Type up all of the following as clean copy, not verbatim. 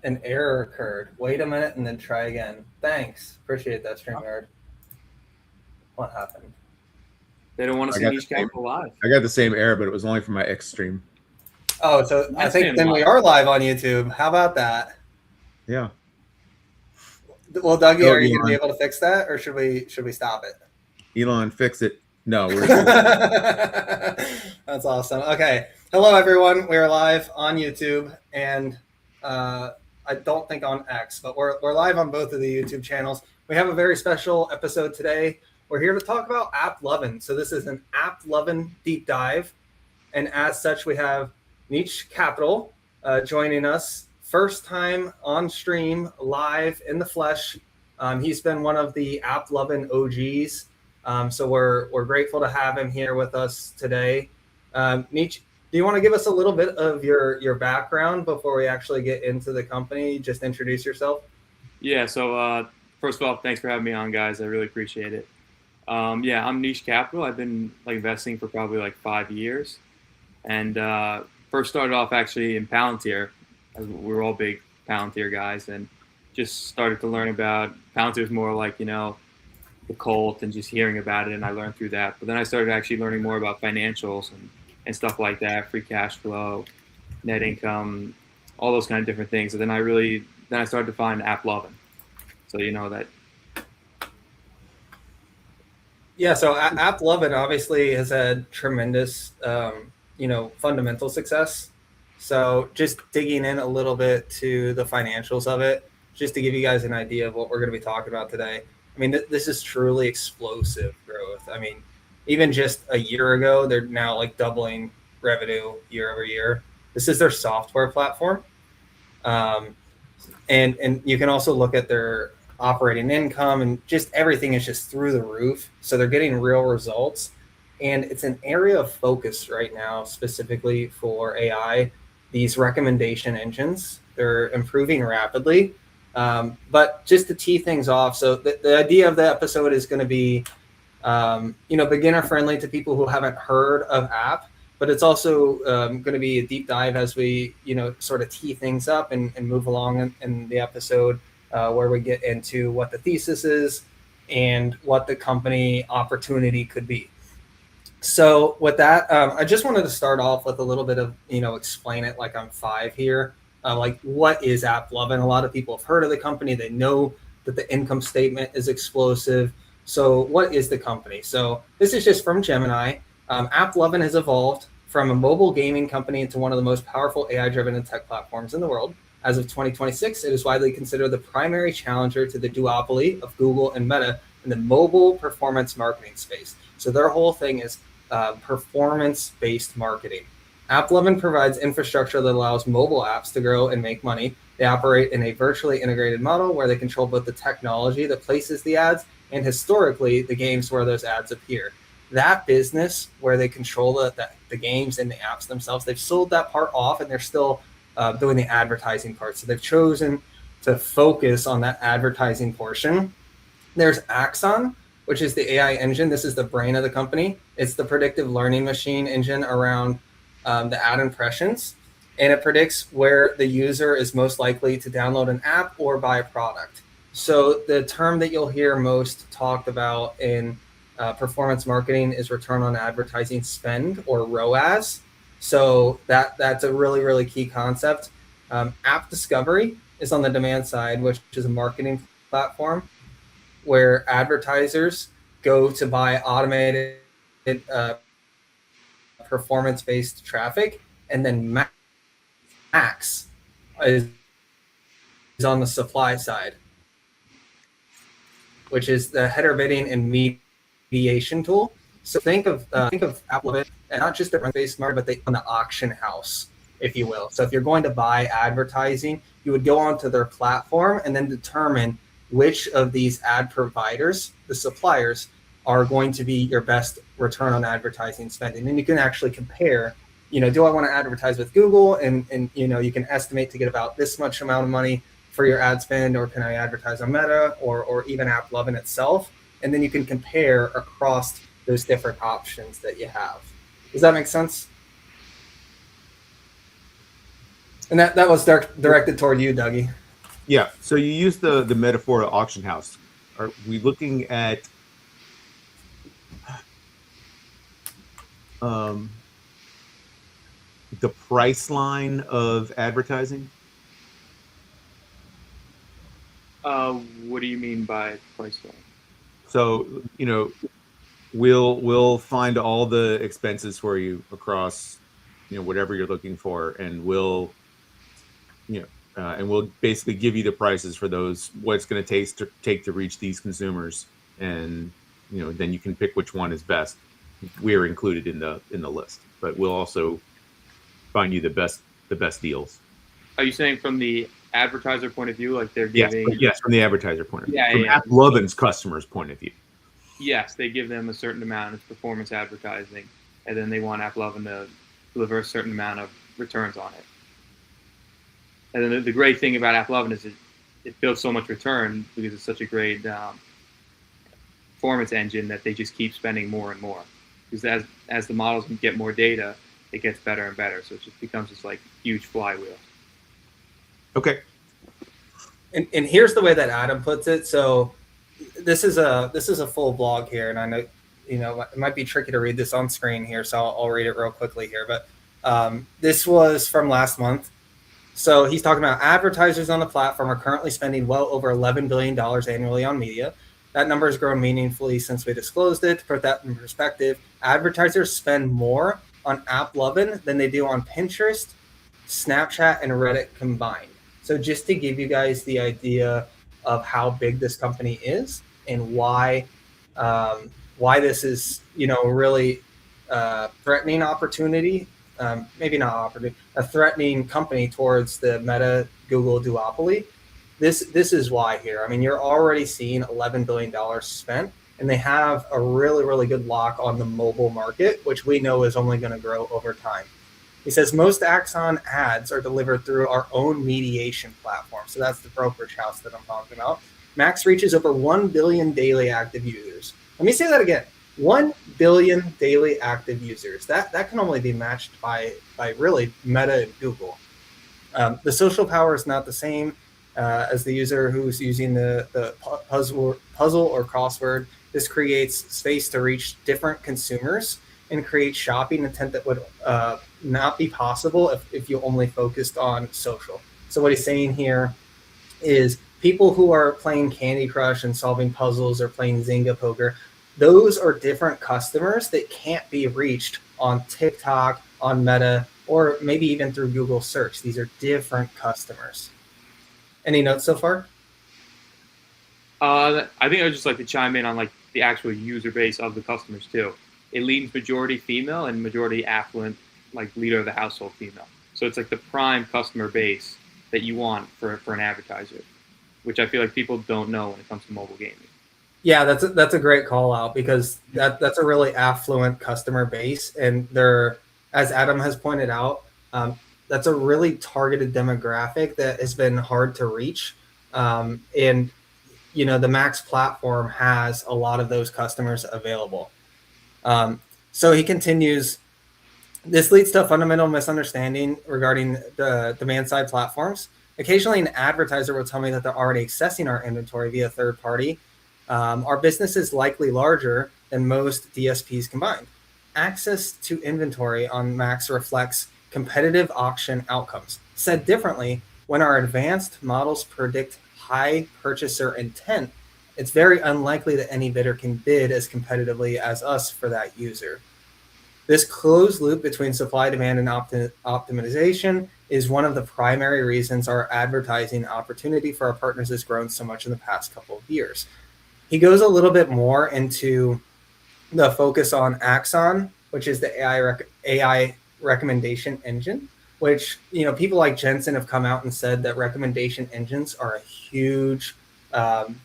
An error occurred. Wait a minute and then try again. Thanks. Appreciate that, StreamYard. What happened? They don't want to I see got the Niche same. Capital live. I got the same error, but it was only for my X stream. Oh, so I Nice think fan then we live. are live on YouTube. How about that? Yeah. Well, Dougie, Go, are you going to be Elon. able to fix that, or should we stop it? Elon, fix it. No, we're That's awesome. Okay, hello everyone. We are live on YouTube, and I don't think on X, but we're live on both of the YouTube channels. We have a very special episode today. We're here to talk about AppLovin. So this is an AppLovin deep dive, and as such, we have Niche Capital joining us. First time on stream, live in the flesh. He's been one of the AppLovin OGs. So we're grateful to have him here with us today. Niche, do you want to give us a little bit of your background before we actually get into the company? Just introduce yourself. Yeah, so first of all, thanks for having me on, guys. I really appreciate it. Yeah, I'm Niche Capital. I've been like investing for probably like 5 years, and first started off actually in Palantir. We're all big Palantir guys, and just started to learn about Palantir is more like the cult and just hearing about it, and I learned through that. But then I started actually learning more about financials and stuff like that, free cash flow, net income, all those kind of different things. And then I started to find AppLovin. So you know that. Yeah, so AppLovin obviously has had tremendous, fundamental success. So just digging in a little bit to the financials of it, just to give you guys an idea of what we're going to be talking about today. I mean, this is truly explosive growth. I mean, even just a year ago, they're now like doubling revenue year over year. This is their software platform. Um, and you can also look at their operating income, and just everything is just through the roof. So they're getting real results, and it's an area of focus right now, specifically for AI. These recommendation engines, they're improving rapidly. But just to tee things off, so the idea of the episode is going to be beginner friendly to people who haven't heard of app, but it's also going to be a deep dive as we, sort of tee things up and move along in the episode, where we get into what the thesis is and what the company opportunity could be. So with that, I just wanted to start off with a little bit of, explain it like I'm five here. Like, what is AppLovin? A lot of people have heard of the company. They know that the income statement is explosive. So what is the company? So this is just from Gemini. AppLovin has evolved from a mobile gaming company into one of the most powerful AI-driven and tech platforms in the world. As of 2026, it is widely considered the primary challenger to the duopoly of Google and Meta in the mobile performance marketing space. So their whole thing is performance-based marketing. AppLovin provides infrastructure that allows mobile apps to grow and make money. They operate in a virtually integrated model where they control both the technology that places the ads and historically the games where those ads appear. That business where they control the games and the apps themselves, they've sold that part off, and they're still doing the advertising part. So they've chosen to focus on that advertising portion. There's Axon, which is the AI engine. This is the brain of the company. It's the predictive learning machine engine around the ad impressions, and it predicts where the user is most likely to download an app or buy a product. So the term that you'll hear most talked about in performance marketing is return on advertising spend, or ROAS. So that's a really, really key concept. App discovery is on the demand side, which is a marketing platform where advertisers go to buy automated uh, performance-based traffic, and then Max is on the supply side, which is the header bidding and mediation tool. So think of AppLovin, and not just the run-based market, but on the auction house, if you will. So if you're going to buy advertising, you would go onto their platform and then determine which of these ad providers, the suppliers, are going to be your best return on advertising spending. And you can actually compare, do I want to advertise with Google? And you can estimate to get about this much amount of money for your ad spend, or can I advertise on Meta or even AppLovin itself? And then you can compare across those different options that you have. Does that make sense? And that was directed toward you, Dougie. Yeah. So you use the metaphor of auction house. Are we looking at the price line of advertising? What do you mean by price line? So we'll find all the expenses for you across whatever you're looking for, and we'll basically give you the prices for those, what it's going to take to reach these consumers, and then you can pick which one is best. We're included in the list, but we'll also find you the best deals. Are you saying from the advertiser point of view, like they're Yes, giving? yes, from the advertiser point of view. Yeah, From yeah. AppLovin's customers' point of view. Yes, they give them a certain amount of performance advertising, and then they want AppLovin to deliver a certain amount of returns on it. And then the great thing about AppLovin is it builds so much return because it's such a great performance engine that they just keep spending more and more. Because as the models get more data, it gets better and better. So it just becomes this like huge flywheel. Okay. And here's the way that Adam puts it. So this is a full blog here, and I know it might be tricky to read this on screen here, so I'll read it real quickly here. But this was from last month. So he's talking about advertisers on the platform are currently spending well over $11 billion annually on media. That number has grown meaningfully since we disclosed it. To put that in perspective, advertisers spend more on AppLovin than they do on Pinterest, Snapchat, and Reddit combined. So just to give you guys the idea of how big this company is and why this is, really threatening opportunity, maybe not opportunity, a threatening company towards the Meta Google duopoly. This is why here. I mean, you're already seeing $11 billion spent, and they have a really, really good lock on the mobile market, which we know is only going to grow over time. He says most Axon ads are delivered through our own mediation platform. So that's the brokerage house that I'm talking about. Max reaches over 1 billion daily active users. Let me say that again. 1 billion daily active users. That can only be matched by really Meta and Google. The social power is not the same as the user who's using the puzzle or crossword. This creates space to reach different consumers and create shopping intent that would not be possible if you only focused on social. So what he's saying here is people who are playing Candy Crush and solving puzzles or playing Zynga poker, those are different customers that can't be reached on TikTok, on Meta, or maybe even through Google search. These are different customers. Any notes so far? I think I'd just like to chime in on like the actual user base of the customers too. It leans majority female and majority affluent, like leader of the household female. So it's like the prime customer base that you want for an advertiser, which I feel like people don't know when it comes to mobile gaming. Yeah, that's a great call out, because that's a really affluent customer base, and they're, as Adam has pointed out, that's a really targeted demographic that has been hard to reach, and the Max platform has a lot of those customers available. So he continues, this leads to a fundamental misunderstanding regarding the demand side platforms. Occasionally an advertiser will tell me that they're already accessing our inventory via third party. Our business is likely larger than most DSPs combined. Access to inventory on Max reflects competitive auction outcomes. Said differently, when our advanced models predict high purchaser intent, it's very unlikely that any bidder can bid as competitively as us for that user. This closed loop between supply, demand, and optimization is one of the primary reasons our advertising opportunity for our partners has grown so much in the past couple of years. He goes a little bit more into the focus on Axon, which is the AI recommendation engine, which people like Jensen have come out and said that recommendation engines are a huge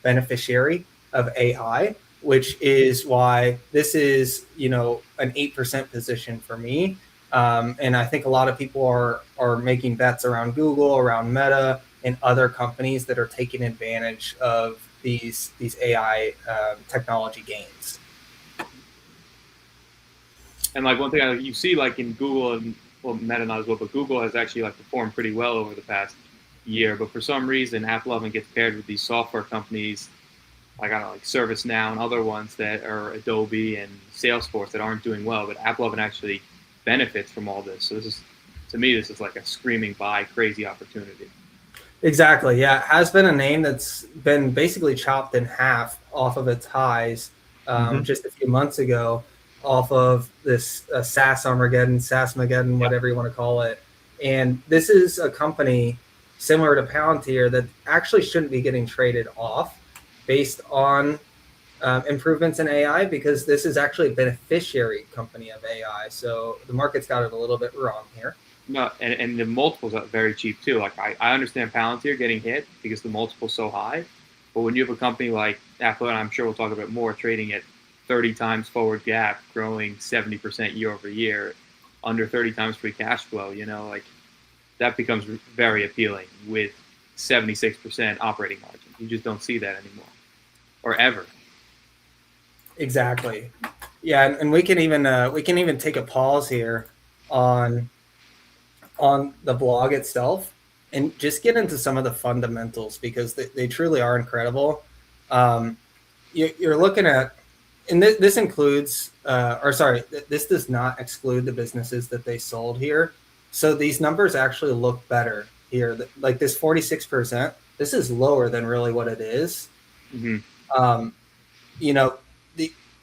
beneficiary of AI, which is why this is an 8% position for me. And I think a lot of people are making bets around Google, around Meta, and other companies that are taking advantage of these AI technology gains. And like one thing you see like in Google and well, Meta not as well, but Google has actually like performed pretty well over the past year. But for some reason, AppLovin gets paired with these software companies like I don't know, like ServiceNow and other ones that are Adobe and Salesforce that aren't doing well. But AppLovin actually benefits from all this. So this is, to me, this is like a screaming buy, crazy opportunity. Exactly. Yeah, it has been a name that's been basically chopped in half off of its highs just a few months ago, off of this SaaS Armageddon, SaaSmageddon, whatever you want to call it. And this is a company similar to Palantir that actually shouldn't be getting traded off based on improvements in AI, because this is actually a beneficiary company of AI. So the market's got it a little bit wrong here. No, and the multiples are very cheap too. Like I understand Palantir getting hit because the multiple's so high, but when you have a company like Apple, and I'm sure we'll talk about more, trading at 30 times forward gap, growing 70% year over year, under 30 times free cash flow, you know, like that becomes very appealing with 76% operating margin. You just don't see that anymore, or ever. Exactly. Yeah, and we can even take a pause here on the blog itself and just get into some of the fundamentals, because they truly are incredible. You're looking at, and this includes, this does not exclude the businesses that they sold here. So these numbers actually look better here. Like this 46%, this is lower than really what it is. Mm-hmm. You know,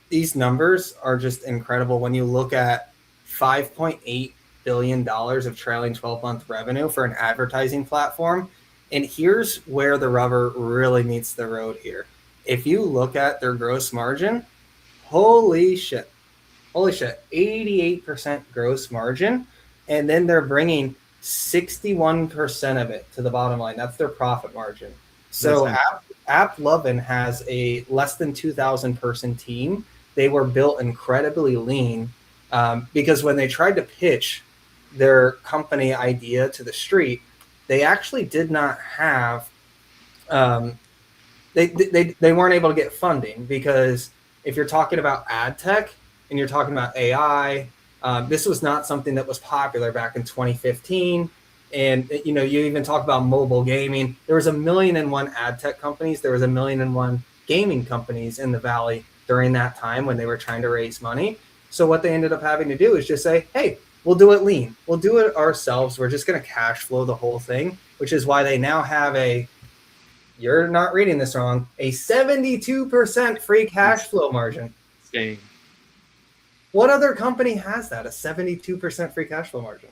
these numbers are just incredible when you look at $5.8 billion of trailing 12-month revenue for an advertising platform. And here's where the rubber really meets the road here. If you look at their gross margin, holy shit, 88% gross margin. And then they're bringing 61% of it to the bottom line. That's their profit margin. So AppLovin has a less than 2,000 person team. They were built incredibly lean because when they tried to pitch their company idea to the street, they actually did not have, they weren't able to get funding, because if you're talking about ad tech and you're talking about AI, this was not something that was popular back in 2015. And, you know, you even talk about mobile gaming. There was 1,000,001 ad tech companies. There was 1,000,001 gaming companies in the Valley during that time when they were trying to raise money. So what they ended up having to do is just say, hey, we'll do it lean. We'll do it ourselves. We're just going to cash flow the whole thing, which is why they now have you're not reading this wrong, a 72% free cash flow margin. Same. What other company has that, a 72% free cash flow margin?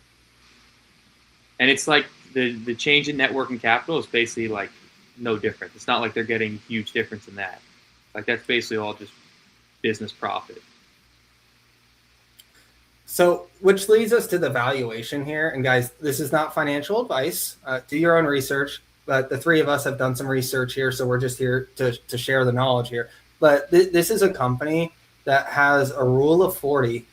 And it's like the change in net working capital is basically like no different. It's not like they're getting huge difference in that. Like that's basically all just business profit. So, which leads us to the valuation here. And guys, this is not financial advice. Do your own research. But the three of us have done some research here, so we're just here to share the knowledge here. But this is a company that has a rule of 40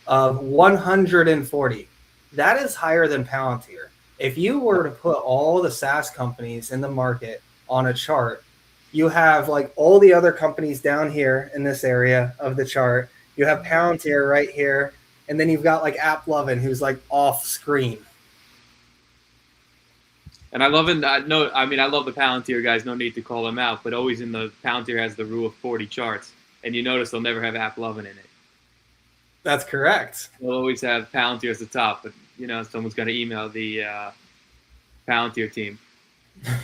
of 140. That is higher than Palantir. If you were to put all the SaaS companies in the market on a chart, you have like all the other companies down here in this area of the chart. You have Palantir right here. And then you've got like AppLovin, who's like off screen. And I love it. I love the Palantir guys. No need to call them out, but always in the Palantir has the rule of 40 charts, and you notice they'll never have AppLovin in it. That's correct. They'll always have Palantir as the top, but you know someone's going to email the Palantir team.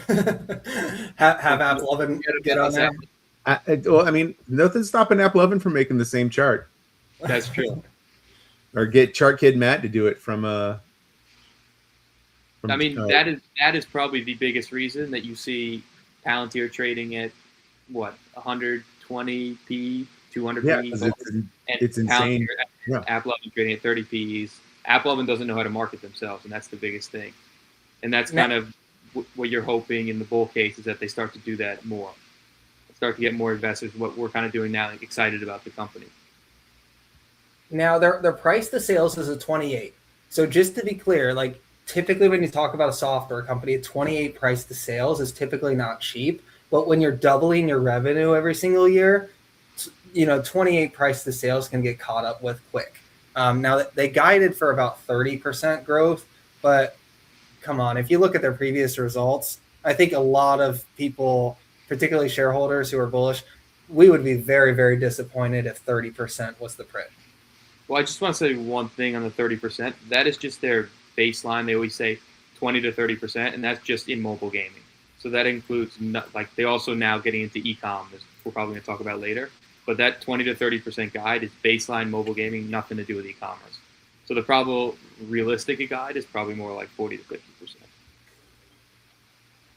have AppLovin get on there. Well, I mean, nothing's stopping AppLovin from making the same chart. That's true. Or get Chart Kid Matt to do it from that is probably the biggest reason that you see Palantir trading at what 120p, 200p. It's insane. Yeah. AppLovin trading at 30 P's. AppLovin doesn't know how to market themselves, and that's the biggest thing. And that's kind of what you're hoping in the bull case, is that they start to do that more, start to get more investors. What we're kind of doing now, like, excited about the company. Now their price to sales is a 28. So just to be clear, like typically when you talk about a software company, a 28 price to sales is typically not cheap. But when you're doubling your revenue every single year, 28 price to sales can get caught up with quick. Now they guided for about 30% growth, but come on, if you look at their previous results, I think a lot of people, particularly shareholders who are bullish, we would be very, very disappointed if 30% was the print. Well, I just want to say one thing on the 30%. That is just their baseline. They always say 20 to 30%, and that's just in mobile gaming. So that includes, like, they also now getting into e-com, as we're probably going to talk about later. But that 20 to 30% guide is baseline mobile gaming, nothing to do with e-commerce. So the probable realistic guide is probably more like 40 to 50%.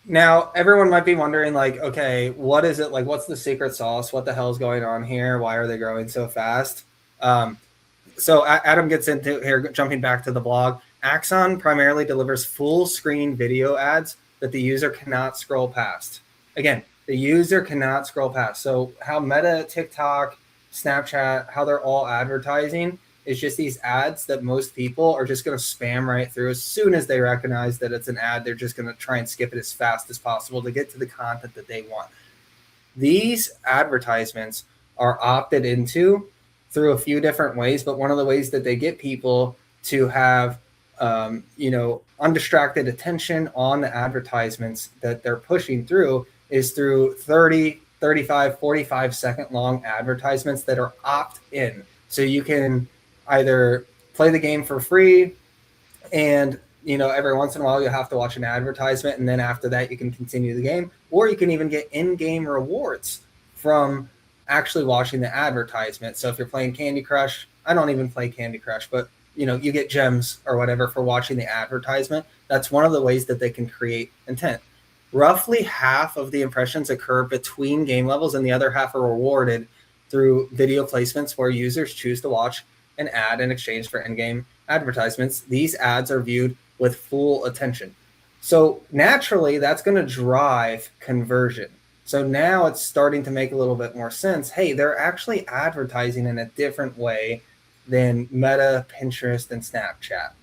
Now, everyone might be wondering, like, okay, what is it? Like, what's the secret sauce? What the hell is going on here? Why are they growing so fast? So Adam gets into here, jumping back to the blog. Axon primarily delivers full screen video ads that the user cannot scroll past. Again, the user cannot scroll past. So how Meta, TikTok, Snapchat, how they're all advertising is just these ads that most people are just going to spam right through. As soon as they recognize that it's an ad, they're just going to try and skip it as fast as possible to get to the content that they want. These advertisements are opted into through a few different ways, but one of the ways that they get people to have undistracted attention on the advertisements that they're pushing through is through 30, 35, 45-second long advertisements that are opt-in. So you can either play the game for free and every once in a while you'll have to watch an advertisement, and then after that you can continue the game, or you can even get in-game rewards from actually watching the advertisement. So if you're playing Candy Crush, I don't even play Candy Crush, but you get gems or whatever for watching the advertisement. That's one of the ways that they can create intent. Roughly half of the impressions occur between game levels, and the other half are rewarded through video placements where users choose to watch an ad in exchange for in-game advertisements. These ads are viewed with full attention. So naturally, that's going to drive conversion. So now it's starting to make a little bit more sense. Hey, they're actually advertising in a different way than Meta, Pinterest, and Snapchat.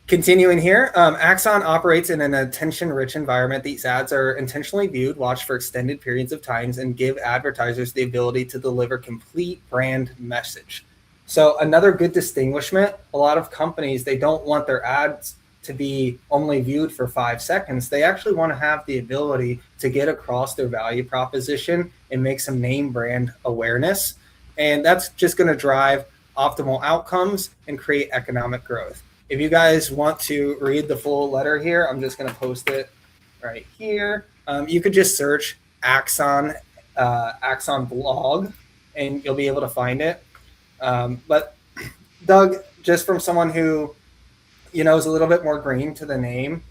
Continuing here, Axon operates in an attention-rich environment. These ads are intentionally viewed, watched for extended periods of times, and give advertisers the ability to deliver complete brand message. So another good distinguishment, a lot of companies, they don't want their ads to be only viewed for 5 seconds. They actually want to have the ability to get across their value proposition and make some name brand awareness. And that's just going to drive optimal outcomes and create economic growth. If you guys want to read the full letter here, I'm just going to post it right here. You could just search Axon blog, and you'll be able to find it. But Doug, just from someone who is a little bit more green to the name,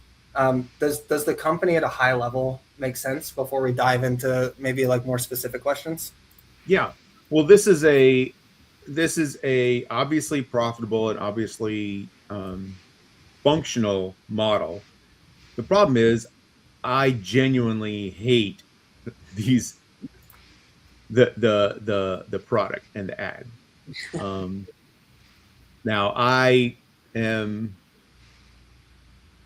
does the company at a high level make sense before we dive into maybe like more specific questions? Yeah. Well, this is a obviously profitable and obviously functional model. The problem is, I genuinely hate the product and the ad. Now I am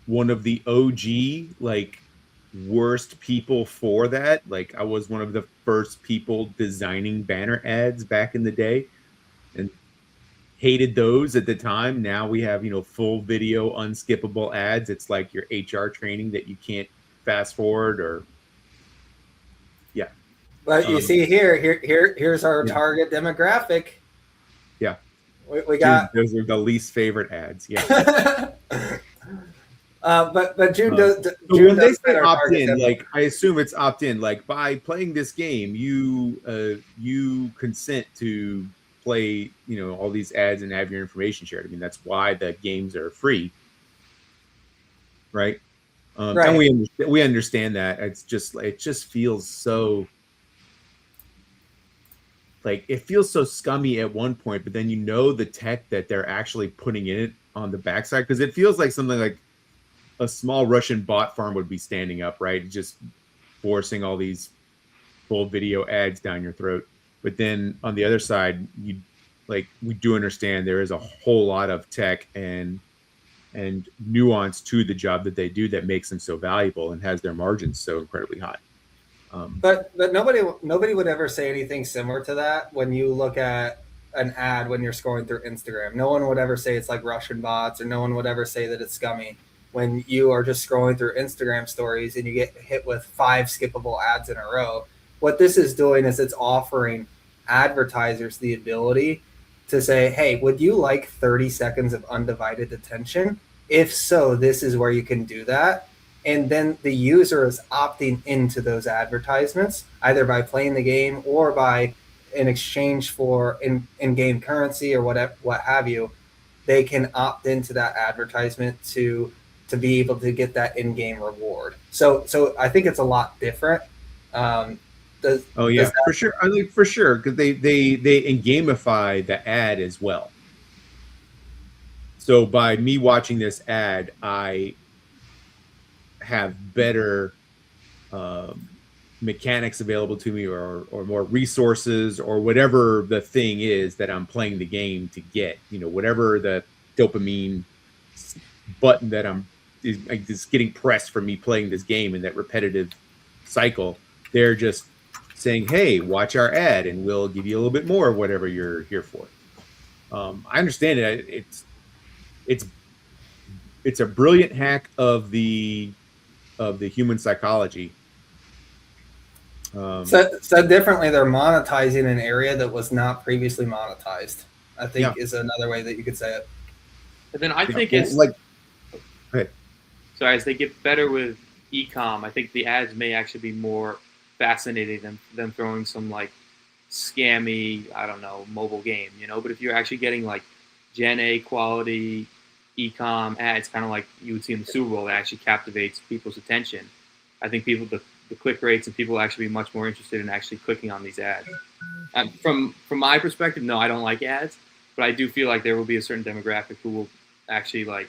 one of the OG worst people for that. Like, I was one of the first people designing banner ads back in the day and hated those at the time. Now we have, full video unskippable ads. It's like your HR training that you can't fast forward or yeah. But you see here's our target demographic. Yeah. We got those are the least favorite ads. Yeah. But June does. So when they say opt in, I assume it's opt in. Like, by playing this game, you consent to play, all these ads and have your information shared. I mean, that's why the games are free, right? Right. And we understand that. It just feels so. It feels so scummy at one point, but then the tech that they're actually putting in it on the backside, because it feels like something like a small Russian bot farm would be standing up, right? Just forcing all these full video ads down your throat. But then on the other side, we do understand there is a whole lot of tech and nuance to the job that they do that makes them so valuable and has their margins so incredibly high. But nobody would ever say anything similar to that when you look at an ad when you're scrolling through Instagram. No one would ever say it's like Russian bots, or no one would ever say that it's scummy when you are just scrolling through Instagram stories and you get hit with 5 skippable ads in a row. What this is doing is it's offering advertisers the ability to say, hey, would you like 30 seconds of undivided attention? If so, this is where you can do that. And then the user is opting into those advertisements, either by playing the game or by in exchange for in-game currency or what have you. They can opt into that advertisement to be able to get that in-game reward. So I think it's a lot different. For sure. I think for sure, because they gamify the ad as well. So by me watching this ad, I have better mechanics available to me, or more resources, or whatever the thing is that I'm playing the game to get. Whatever the dopamine button that is getting pressed for me playing this game in that repetitive cycle. They're just saying, hey, watch our ad and we'll give you a little bit more of whatever you're here for. I understand it. It's a brilliant hack of the human psychology. Said differently, they're monetizing an area that was not previously monetized, I think is another way that you could say it. But then I think it's like, hey. So as they get better with e-com, I think the ads may actually be more fascinating than throwing some like scammy, I don't know, mobile game, But if you're actually getting like Gen A quality e-com ads, kind of like you would see in the Super Bowl, that actually captivates people's attention. I think the click rates and people will actually be much more interested in actually clicking on these ads. From my perspective, no, I don't like ads, but I do feel like there will be a certain demographic who will actually like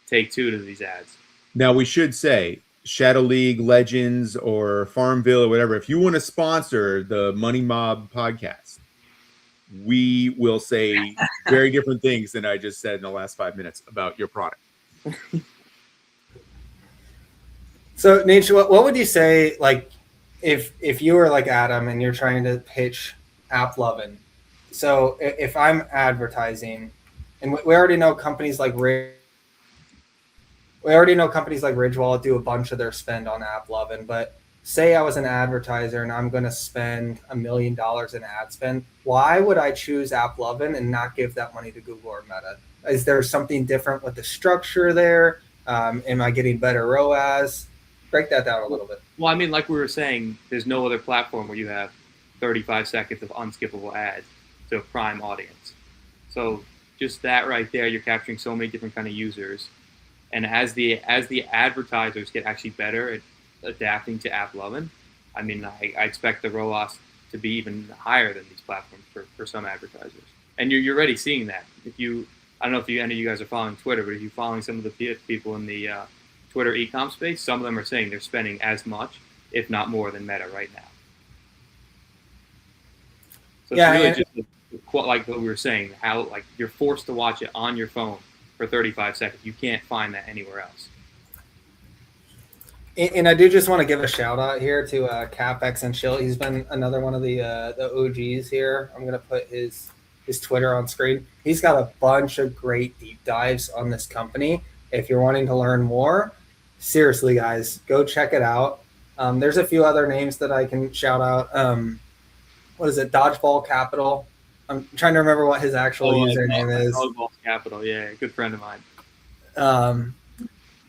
take to these ads. Now we should say Shadow League Legends or Farmville or whatever, if you want to sponsor the Money Mob podcast, we will say very different things than I just said in the last 5 minutes about your product. So, Nietzsche, what would you say, like, if you were like Adam and you're trying to pitch AppLovin? So, if I'm advertising, and we already know companies like Ridgewallet do a bunch of their spend on AppLovin, but say I was an advertiser and I'm going to spend $1 million in ad spend, why would I choose AppLovin and not give that money to Google or Meta? Is there something different with the structure there? Am I getting better ROAS? Break that down a little bit. Well, I mean, like we were saying, there's no other platform where you have 35 seconds of unskippable ads to a prime audience. So just that right there, you're capturing so many different kind of users. And as the advertisers get actually better at adapting to AppLovin, I mean, I expect the ROAS to be even higher than these platforms for some advertisers. And you're already seeing that. I don't know if any of you guys are following Twitter, but if you're following some of the people in the Twitter e-com space, some of them are saying they're spending as much, if not more, than Meta right now. So it's really just like what we were saying, how like you're forced to watch it on your phone for 35 seconds. You can't find that anywhere else. And I do just want to give a shout out here to CapEx and Chill. He's been another one of the OGs here. I'm going to put his Twitter on screen. He's got a bunch of great deep dives on this company. If you're wanting to learn more, seriously, guys, go check it out. There's a few other names that I can shout out. What is it? Dodgeball Capital. I'm trying to remember what his actual username is. Dodgeball Capital, yeah, good friend of mine.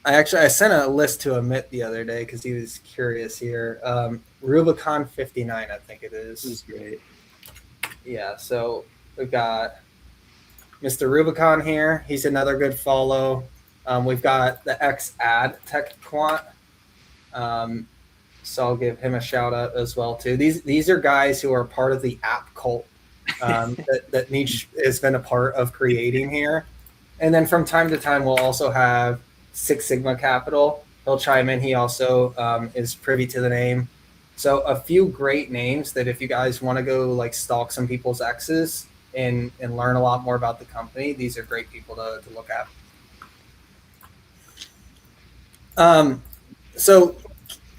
I sent a list to Amit the other day because he was curious here. Rubicon 59, I think it is. This is great. Yeah, so we've got Mr. Rubicon here. He's another good follow. We've got the ex-ad Tech Quant. So I'll give him a shout out as well too. These are guys who are part of the app cult that Nietzsche has been a part of creating here. And then from time to time, we'll also have Six Sigma Capital. He'll chime in. He also is privy to the name. So a few great names that if you guys want to go like stalk some people's X's and learn a lot more about the company, these are great people to look at. So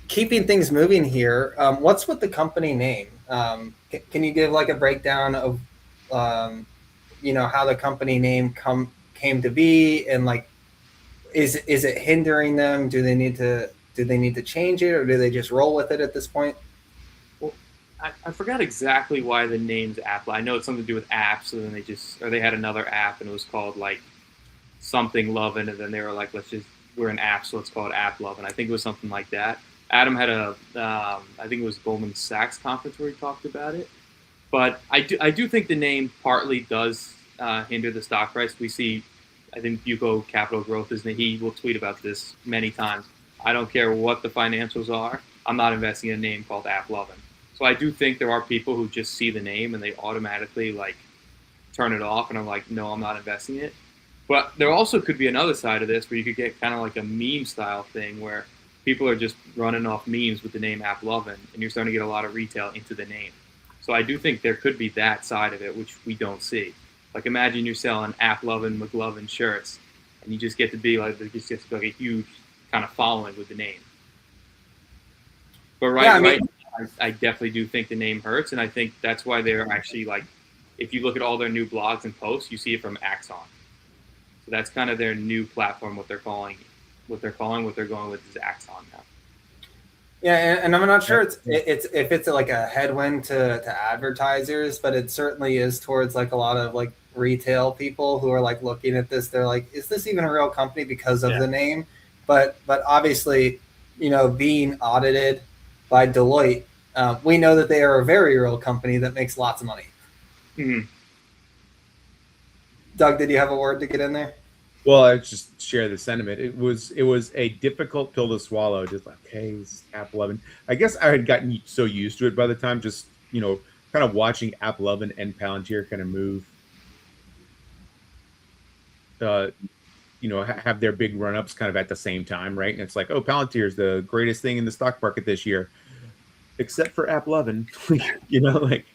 keeping things moving here, what's with the company name? Can you give like a breakdown of, how the company name came to be, and like, is it hindering them? Do they need to change it, or do they just roll with it at this point? Well, I forgot exactly why the name's Apple. I know it's something to do with apps, and then they had another app, and it was called like something Lovin', and then they were like, we're an app, so let's call it App Lovin'. I think it was something like that. Adam had I think it was Goldman Sachs conference where he talked about it. But I do think the name partly does hinder the stock price. We see, I think Buco Capital Growth he will tweet about this many times. I don't care what the financials are. I'm not investing in a name called App Lovin'. So I do think there are people who just see the name and they automatically like turn it off, and I'm like, no, I'm not investing in it. But there also could be another side of this where you could get kind of like a meme style thing where people are just running off memes with the name App Lovin', and you're starting to get a lot of retail into the name. So I do think there could be that side of it, which we don't see. Like imagine you're selling App Lovin', McLovin shirts, and you just get to be like, there just gets to be like a huge kind of following with the name. But I definitely do think the name hurts, and I think that's why they're actually like, if you look at all their new blogs and posts, you see it from Axon. So that's kind of their new platform. What they're going with is Axon now. Yeah, and I'm not sure it's if it's like a headwind to advertisers, but it certainly is towards like a lot of like retail people who are like looking at this. They're like, is this even a real company because of the name? But obviously, being audited by Deloitte, we know that they are a very real company that makes lots of money. Mm-hmm. Doug, did you have a word to get in there? Well, I just share the sentiment. It was a difficult pill to swallow. Just like, hey, it's App Lovin'. I guess I had gotten so used to it by the time, just kind of watching App Lovin' and Palantir kind of move, have their big run-ups kind of at the same time, right? And it's like, oh, Palantir is the greatest thing in the stock market this year, except for App Lovin', like,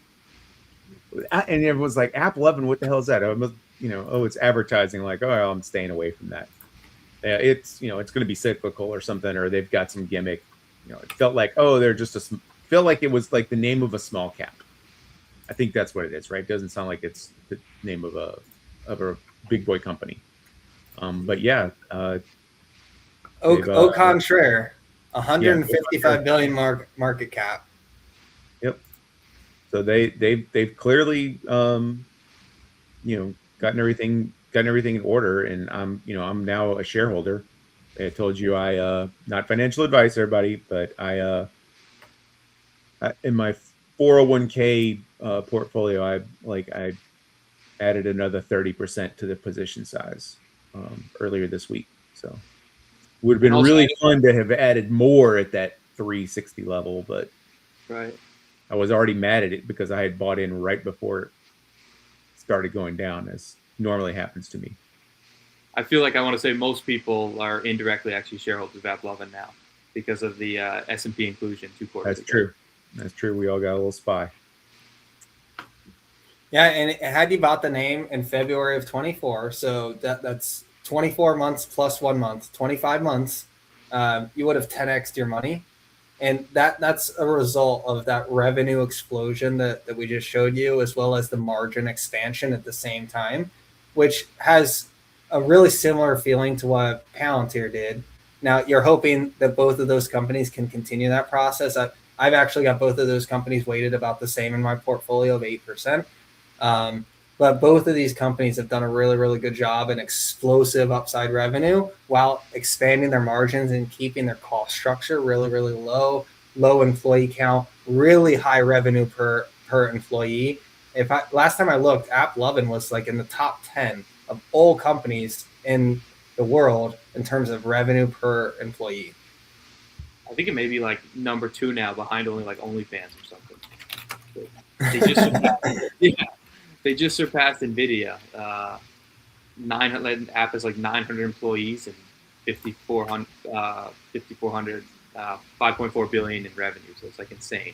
and everyone's like, App Lovin', what the hell is that? It's advertising. Like, oh, I'm staying away from that. It's going to be cyclical or something, or they've got some gimmick. It felt like, oh, they're just felt like it was like the name of a small cap. I think that's what it is, right? It doesn't sound like it's the name of a big boy company. But yeah, au contraire, 155 billion market cap. Yep. So they've clearly gotten everything in order, and I'm now a shareholder. I told you I not financial advice, everybody, but I in my 401k portfolio, I added another 30% to the position size earlier this week. So would have been really fun to have added more at that 360 level, but right. I was already mad at it because I had bought in right before it started going down, as normally happens to me. I feel like I want to say most people are indirectly actually shareholders of App Lovin' now because of the S&P inclusion 2 quarters ago. That's true. We all got a little SPY. Yeah, and had you bought the name in February of 24, so that's 24 months plus 1 month, 25 months, you would have 10x'd your money. And that's a result of that revenue explosion that we just showed you, as well as the margin expansion at the same time, which has a really similar feeling to what Palantir did. Now, you're hoping that both of those companies can continue that process. I've actually got both of those companies weighted about the same in my portfolio of 8%. But both of these companies have done a really, really good job in explosive upside revenue while expanding their margins and keeping their cost structure really, really low employee count, really high revenue per employee. Last time I looked, App Lovin' was like in the top 10 of all companies in the world in terms of revenue per employee. I think it may be like number 2 now, behind only like OnlyFans or something. They just they just surpassed NVIDIA. 900 app is like 900 employees and 5,400, 5.4 billion in revenue. So it's like insane.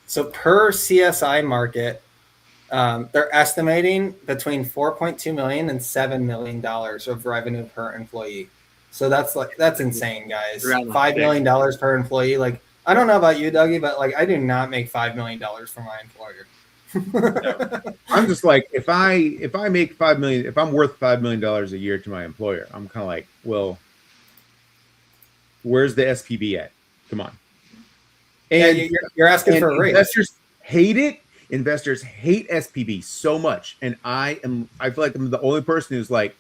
So per CSI market, they're estimating between $4.2 million and $7 million of revenue per employee. So that's insane, guys. Around like $5 million per employee. Like, I don't know about you, Dougie, but like I do not make $5 million for my employer. I'm just like, if I make 5 million, if I'm worth $5 million a year to my employer, I'm kind of like, well, where's the SPB at? Come on. And you're asking for a raise. Investors hate it. Investors hate SPB so much, and I feel like I'm the only person who's like,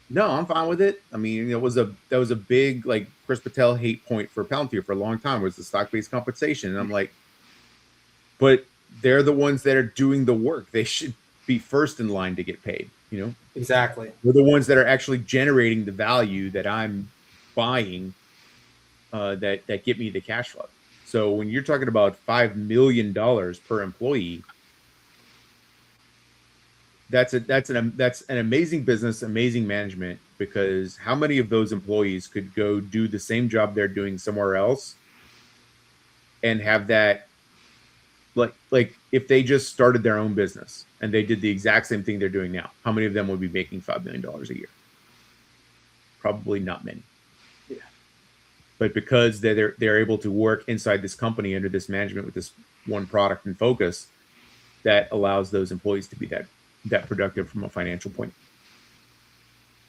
no, I'm fine with it. I mean, that was a big, like, Chris Patel hate point for Palantir for a long time, was the stock-based compensation. And I'm like, but they're the ones that are doing the work. They should be first in line to get paid, you know? Exactly. They're the ones that are actually generating the value that I'm buying, that get me the cash flow. So when you're talking about $5 million per employee, that's an amazing business, amazing management, because how many of those employees could go do the same job they're doing somewhere else and have that, like if they just started their own business and they did the exact same thing they're doing now, how many of them would be making $5 million a year? Probably not many. Yeah. But because they're able to work inside this company under this management with this one product and focus, that allows those employees to be that productive from a financial point.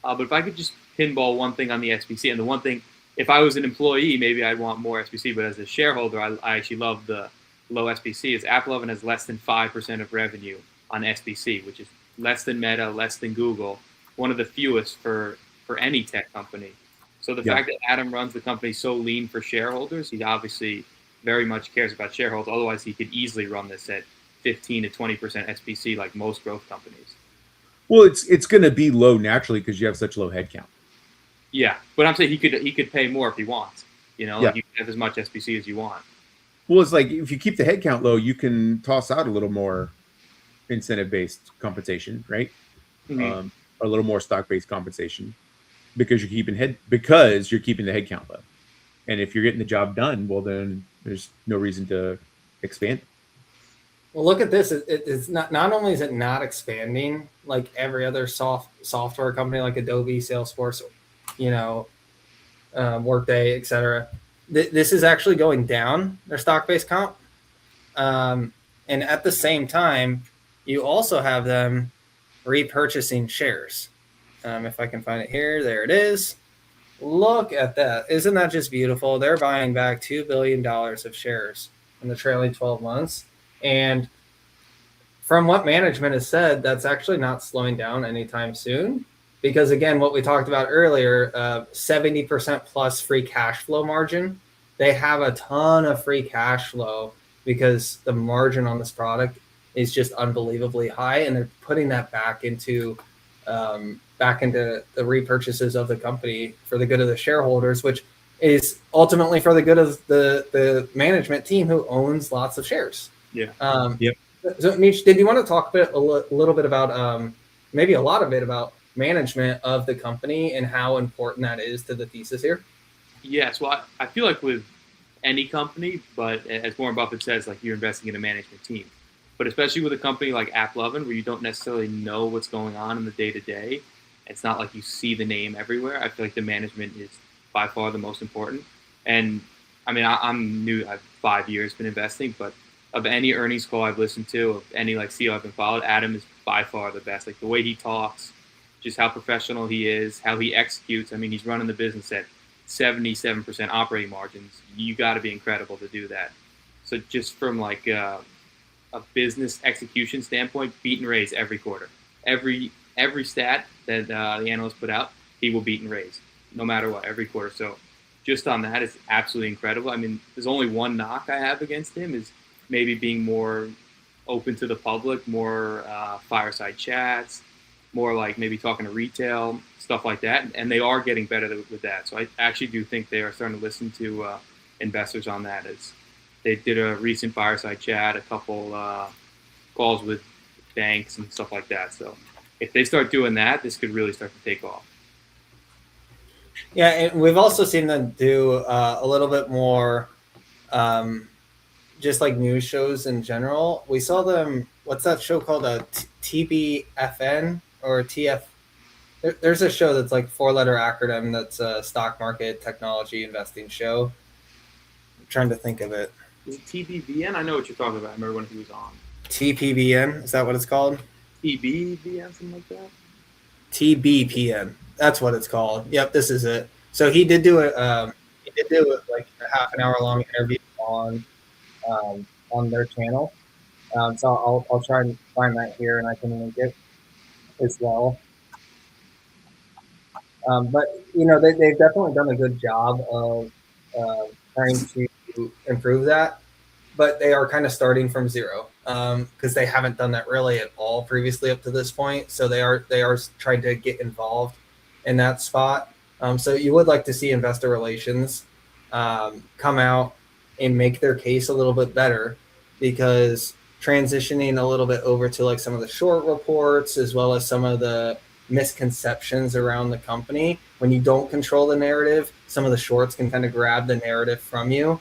But if I could just pinball one thing on the SBC, and the one thing, if I was an employee, maybe I'd want more SBC, but as a shareholder, I actually love the low SBC. Is AppLovin has less than 5% of revenue on SBC, which is less than Meta, less than Google, one of the fewest for any tech company. So the fact that Adam runs the company so lean for shareholders, he obviously very much cares about shareholders. Otherwise, he could easily run this at 15 to 20% SBC like most growth companies. Well, it's going to be low naturally because you have such low headcount. Yeah, but I'm saying he could pay more if he wants. You know, like you can have as much SBC as you want. Well, it's like if you keep the headcount low, you can toss out a little more incentive-based compensation, right? Mm-hmm. A little more stock-based compensation because you're keeping the headcount low. And if you're getting the job done, well, then there's no reason to expand. Well, look at this. It's not only is it not expanding like every other software company like Adobe, Salesforce, Workday, etc. This is actually going down, their stock-based comp. And at the same time, you also have them repurchasing shares. If I can find it here, there it is. Look at that. Isn't that just beautiful? They're buying back $2 billion of shares in the trailing 12 months. And from what management has said, that's actually not slowing down anytime soon. Because again, what we talked about earlier, 70% plus free cash flow margin. They have a ton of free cash flow because the margin on this product is just unbelievably high, and they're putting that back into the repurchases of the company for the good of the shareholders, which is ultimately for the good of the management team who owns lots of shares. Yeah. So, Nish, did you want to talk a little bit about maybe a lot of it about management of the company and how important that is to the thesis here? Yes. Well, I feel like with any company, but as Warren Buffett says, like, you're investing in a management team. But especially with a company like AppLovin, where you don't necessarily know what's going on in the day-to-day, it's not like you see the name everywhere. I feel like the management is by far the most important. And I mean, I'm new. I've 5 years been investing, but of any earnings call I've listened to, of any like CEO I've been followed, Adam is by far the best. Like the way he talks, just how professional he is, how he executes. I mean, he's running the business at 77% operating margins. You got to be incredible to do that. So just from like a business execution standpoint, beat and raise every quarter. Every stat that the analysts put out, he will beat and raise, no matter what, every quarter. So just on that, it's absolutely incredible. I mean, there's only one knock I have against him is maybe being more open to the public, more fireside chats, more like maybe talking to retail, stuff like that. And they are getting better with that. So I actually do think they are starting to listen to investors on that. As they did a recent fireside chat, a couple calls with banks and stuff like that. So if they start doing that, this could really start to take off. Yeah, and we've also seen them do a little bit more just like news shows in general. We saw them, what's that show called? TBFN or TF? There's a show that's like 4-letter acronym that's a stock market technology investing show. I'm trying to think of it. Is it TBVN? I know what you're talking about. I remember when he was on. TPBN, is that what it's called? TBVN, something like that. TBPN. That's what it's called. Yep, this is it. So he did do it. He did do it like a half an hour long interview on their channel. So I'll try and find that here, and I can link it as well. But they've definitely done a good job of trying to improve that. But they are kind of starting from zero because they haven't done that really at all previously up to this point. So they are trying to get involved in that spot. So you would like to see investor relations come out and make their case a little bit better, because transitioning a little bit over to like some of the short reports as well as some of the misconceptions around the company, when you don't control the narrative, some of the shorts can kind of grab the narrative from you.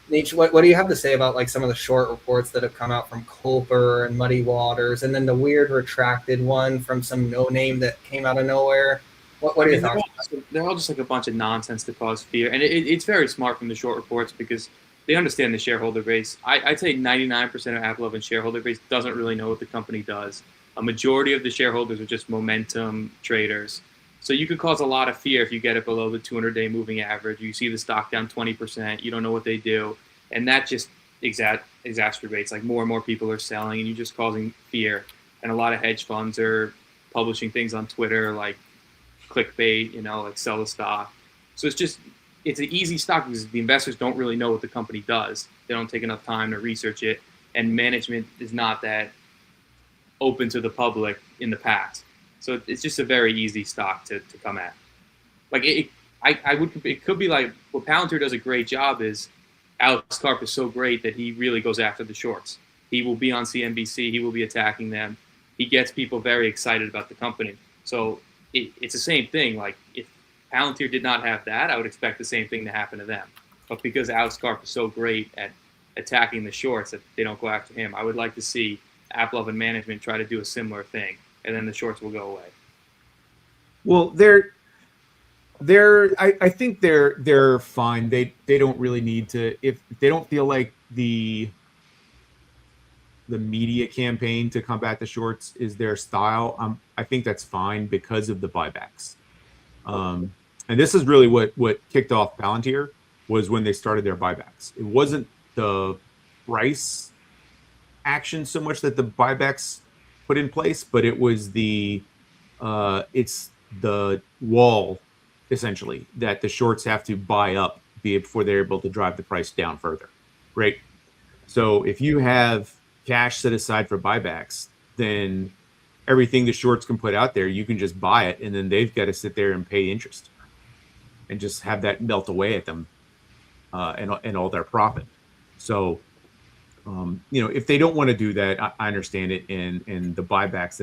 Nietzsche, what do you have to say about like some of the short reports that have come out from Culper and Muddy Waters, and then the weird retracted one from some no name that came out of nowhere? What are your thoughts? They're all just like a bunch of nonsense to cause fear, and it's very smart from the short reports because they understand the shareholder base. I'd say 99% of AppLovin shareholder base doesn't really know what the company does. A majority of the shareholders are just momentum traders. So you could cause a lot of fear if you get it below the 200-day moving average. You see the stock down 20%. You don't know what they do. And that just exacerbates. Like more and more people are selling, and you're just causing fear. And a lot of hedge funds are publishing things on Twitter like clickbait, like sell the stock. So it's an easy stock because the investors don't really know what the company does. They don't take enough time to research it. And management is not that open to the public in the past. So it's just a very easy stock to come at. Like it could be like what Palantir does a great job is Alex Karp is so great that he really goes after the shorts. He will be on CNBC. He will be attacking them. He gets people very excited about the company. So it's the same thing. Like if Palantir did not have that, I would expect the same thing to happen to them. But because Alex Karp is so great at attacking the shorts that they don't go after him, I would like to see AppLovin management try to do a similar thing, and then the shorts will go away. Well, I think they're fine. They don't really need to, if they don't feel like the media campaign to combat the shorts is their style. I think that's fine because of the buybacks. And this is really what kicked off Palantir was when they started their buybacks. It wasn't the price action so much that the buybacks put in place, but it was it's the wall essentially that the shorts have to buy up before they're able to drive the price down further, right? So if you have cash set aside for buybacks, then everything the shorts can put out there, you can just buy it, and then they've got to sit there and pay interest and just have that melt away at them and all their profit. So, if they don't want to do that, I understand it. And the buybacks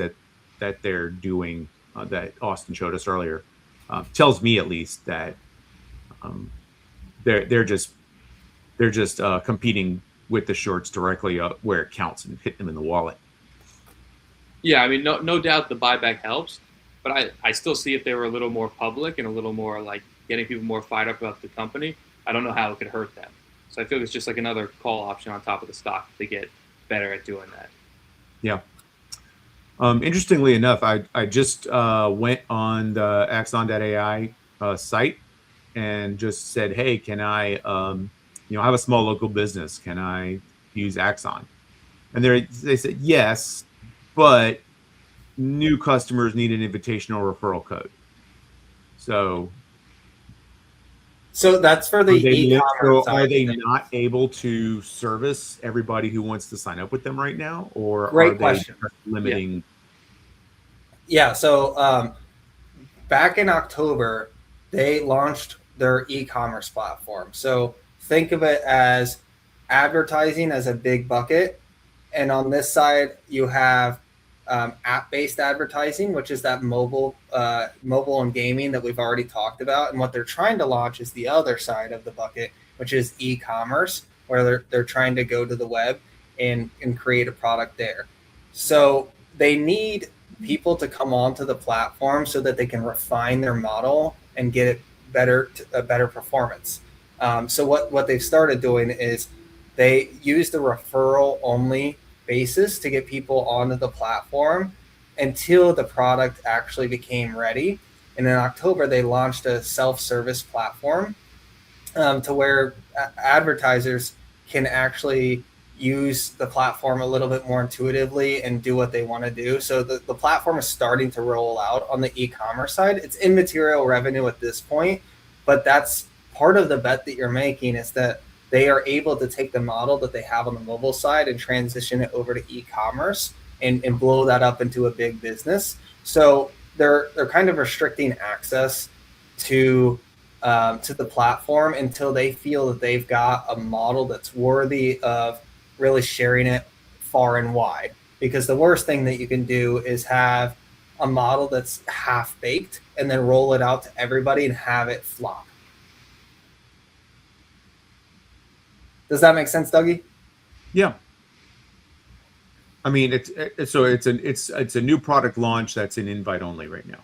that they're doing that Austin showed us earlier tells me at least that they're just competing with the shorts directly where it counts and hit them in the wallet. Yeah, I mean, no doubt the buyback helps, but I still see if they were a little more public and a little more like getting people more fired up about the company, I don't know how it could hurt them. So I feel it's just like another call option on top of the stock to get better at doing that. Yeah. Interestingly enough, I just went on the Axon.ai site and just said, hey, can I, have a small local business? Can I use Axon? And they said, yes, but new customers need an invitational referral code. So that's for the e-commerce side. Are they not able to service everybody who wants to sign up with them right now, or Great are question. they limiting? Yeah. So back in October, they launched their e-commerce platform. So think of it as advertising as a big bucket, and on this side you have app-based advertising, which is that mobile and gaming that we've already talked about. And what they're trying to launch is the other side of the bucket, which is e-commerce, where they're trying to go to the web and create a product there. So they need people to come onto the platform so that they can refine their model and get it a better performance. So what they've started doing is they use the referral only basis to get people onto the platform until the product actually became ready. And in October, they launched a self-service platform to where advertisers can actually use the platform a little bit more intuitively and do what they want to do. So the platform is starting to roll out on the e-commerce side. It's immaterial revenue at this point, but that's part of the bet that you're making, is that they are able to take the model that they have on the mobile side and transition it over to e-commerce and blow that up into a big business. So they're kind of restricting access to the platform until they feel that they've got a model that's worthy of really sharing it far and wide. Because the worst thing that you can do is have a model that's half baked and then roll it out to everybody and have it flop. Does that make sense, Dougie? Yeah. I mean, it's a new product launch that's an invite only right now.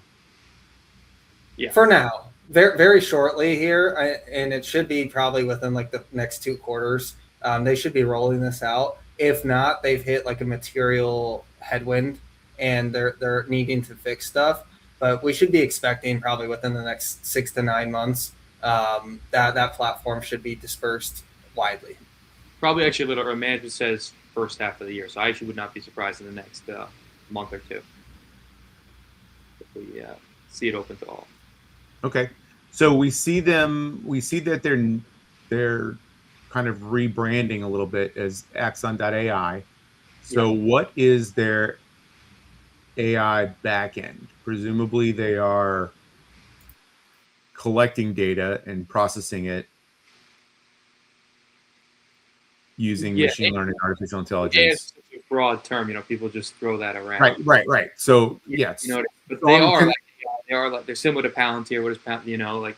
Yeah. For now, very very shortly here, and it should be probably within like the next 2 quarters. They should be rolling this out. If not, they've hit like a material headwind, and they're needing to fix stuff. But we should be expecting probably within the next 6 to 9 months that platform should be dispersed widely. Probably actually a little, or management says first half of the year. So I actually would not be surprised in the next month or two if we see it open to all. Okay. So we see that they're kind of rebranding a little bit as Axon.ai. So what is their AI backend? Presumably they are collecting data and processing it using machine learning, artificial intelligence. Yeah, it's such a broad term, people just throw that around. Right. So yes, but they're similar to Palantir. What is Palantir?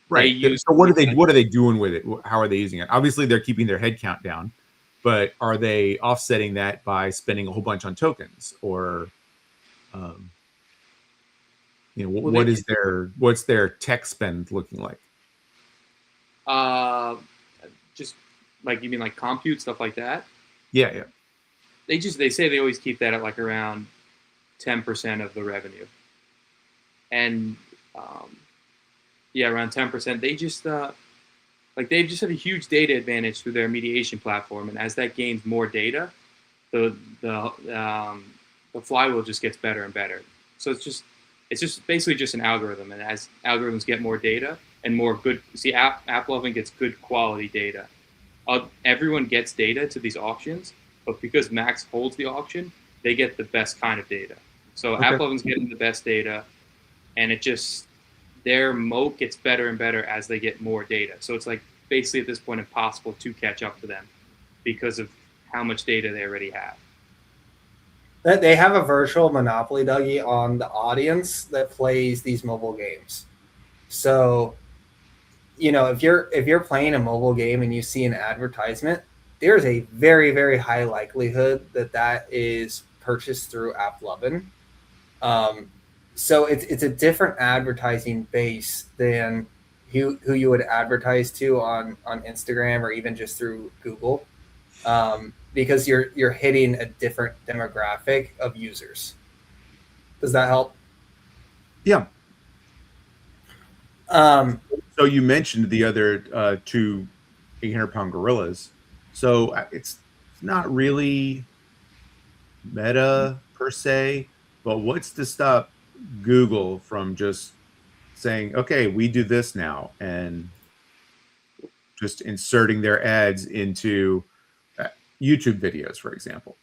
Right. So what are they doing with it? How are they using it? Obviously, they're keeping their head count down, but are they offsetting that by spending a whole bunch on tokens, or, what's their tech spend looking like? Just like, you mean like compute, stuff like that? Yeah. They say they always keep that at like around 10% of the revenue, and around 10%. They just they've just have a huge data advantage through their mediation platform, and as that gains more data, the flywheel just gets better and better. So it's just basically just an algorithm, and as algorithms get more data and more good, AppLovin gets good quality data. Everyone gets data to these auctions, but because Max holds the auction, they get the best kind of data. So AppLovin's getting the best data, and their moat gets better and better as they get more data. So it's like basically at this point impossible to catch up to them because of how much data they already have. They have a virtual monopoly, Dougie, on the audience that plays these mobile games. So, if you're playing a mobile game and you see an advertisement, there's a very, very high likelihood that is purchased through AppLovin. So it's a different advertising base than who you would advertise to on Instagram or even just through Google, because you're hitting a different demographic of users. Does that help? Yeah. So you mentioned the other 2 800-pound gorillas. So it's not really Meta per se, but what's to stop Google from just saying, okay, we do this now, and just inserting their ads into YouTube videos, for example,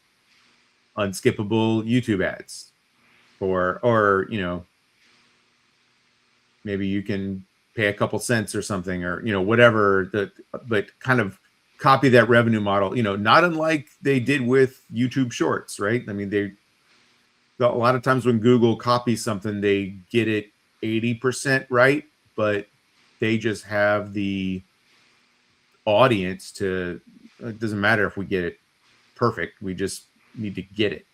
unskippable YouTube ads, or maybe you can pay a couple cents or something, or whatever, but kind of copy that revenue model, not unlike they did with YouTube Shorts, right? I mean, a lot of times when Google copies something, they get it 80% right, but they just have the audience to, it doesn't matter if we get it perfect, we just need to get it.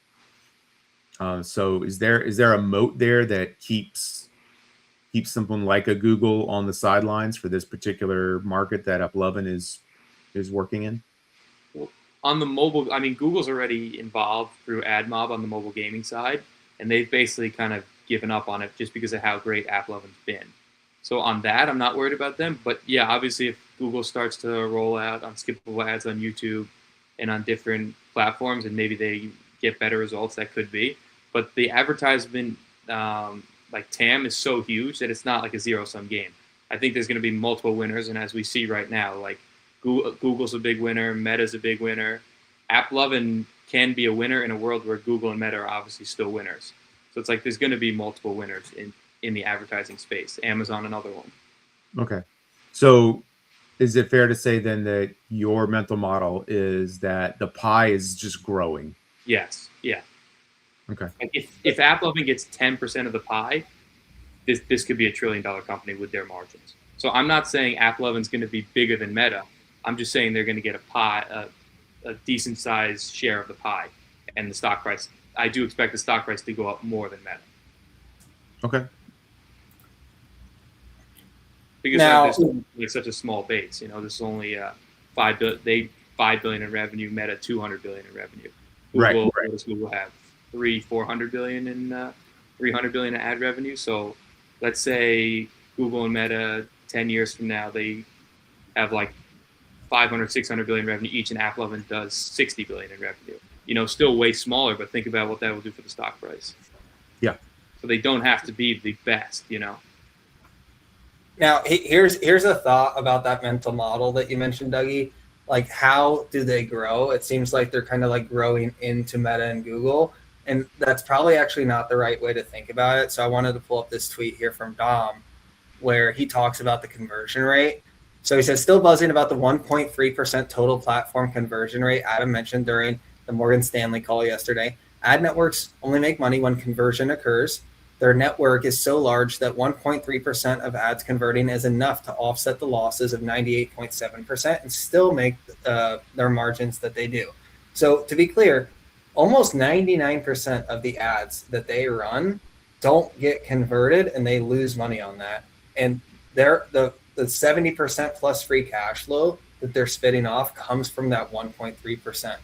So is there a moat there that keeps someone like a Google on the sidelines for this particular market that AppLovin is working in? Well, on the mobile, I mean, Google's already involved through AdMob on the mobile gaming side, and they've basically kind of given up on it just because of how great AppLovin's been. So on that, I'm not worried about them. But yeah, obviously, if Google starts to roll out unskippable ads on YouTube and on different platforms, and maybe they get better results, that could be. But the advertisement, like TAM, is so huge that it's not like a zero-sum game. I think there's going to be multiple winners, and as we see right now, like Google's a big winner, Meta's a big winner. AppLovin can be a winner in a world where Google and Meta are obviously still winners. So it's like there's going to be multiple winners in the advertising space. Amazon, another one. Okay. So is it fair to say then that your mental model is that the pie is just growing? Yes. Yeah. Okay. Like if AppLovin gets 10% of the pie, this could be $1 trillion company with their margins. So I'm not saying AppLovin's going to be bigger than Meta. I'm just saying they're going to get a decent sized share of the pie, and the stock price. I do expect the stock price to go up more than Meta. Okay. Because Now, it's such a small base. You know, this is only $5 billion in revenue. Meta $200 billion in revenue. Google, Right. What does Google have? 400 billion in 300 billion in ad revenue. So let's say Google and Meta 10 years from now they have like 500, 600 billion revenue each, and AppLovin does 60 billion in revenue. You know, still way smaller, but think about what that will do for the stock price. Yeah. So they don't have to be the best, you know. Now, here's a thought about that mental model that you mentioned, Dougie. Like, how do they grow? It seems like they're kind of like growing into Meta and Google, and that's probably actually not the right way to think about it. So I wanted to pull up this tweet here from Dom, where he talks about the conversion rate. So he says, still buzzing about the 1.3% total platform conversion rate Adam mentioned during the Morgan Stanley call yesterday. Ad networks only make money when conversion occurs. Their network is so large that 1.3% of ads converting is enough to offset the losses of 98.7% and still make their margins that they do. So to be clear, almost 99% of the ads that they run don't get converted, and they lose money on that. And the 70% plus free cash flow that they're spitting off comes from that 1.3%.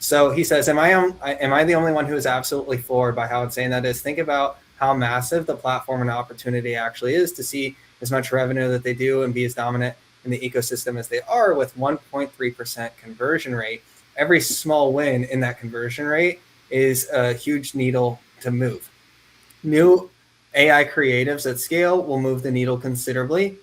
So he says, am I the only one who is absolutely floored by how insane that is? Think about how massive the platform and opportunity actually is to see as much revenue that they do and be as dominant in the ecosystem as they are with 1.3% conversion rate. Every small win in that conversion rate is a huge needle to move. New AI creatives at scale will move the needle considerably.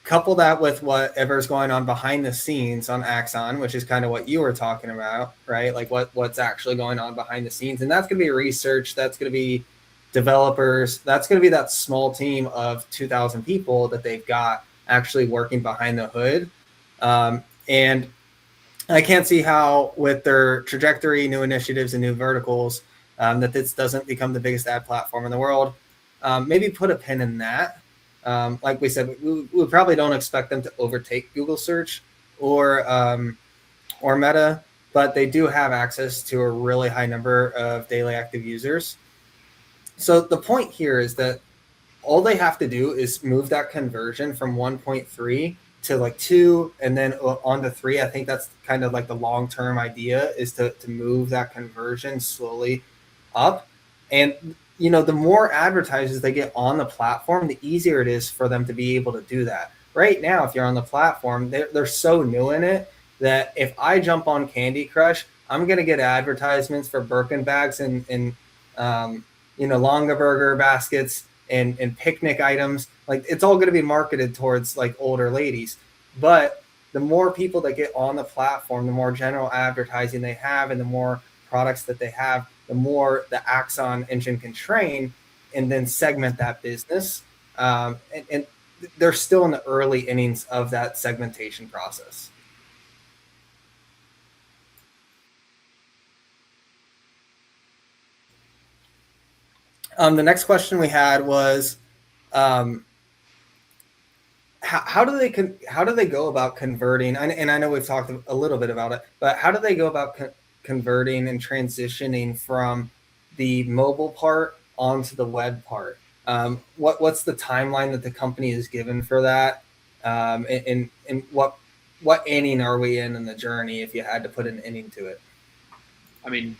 Couple that with whatever's going on behind the scenes on Axon, which is kind of what you were talking about, right? Like what's actually going on behind the scenes. And that's going to be research. That's going to be developers. That's going to be that small team of 2,000 people that they've got actually working behind the hood. And I can't see how, with their trajectory, new initiatives, and new verticals, that this doesn't become the biggest ad platform in the world. Maybe put a pin in that. Like we said, we probably don't expect them to overtake Google search or Meta, but they do have access to a really high number of daily active users. So the point here is that all they have to do is move that conversion from 1.3 to like 2 and then on to 3. I think that's kind of like the long-term idea, is to move that conversion slowly up. And you know, the more advertisers they get on the platform, the easier it is for them to be able to do that. Right now, if you're on the platform, they're so new in it that if I jump on Candy Crush, I'm going to get advertisements for Birkin bags and Longaberger baskets and picnic items. Like, it's all going to be marketed towards like older ladies. But the more people that get on the platform, the more general advertising they have and the more products that they have, the more the Axon engine can train and then segment that business. And they're still in the early innings of that segmentation process. The next question we had was, how do they go about converting? And I know we've talked a little bit about it, but how do they go about converting and transitioning from the mobile part onto the web part. What's the timeline that the company is given for that? And what inning are we in the journey if you had to put an inning to it? I mean,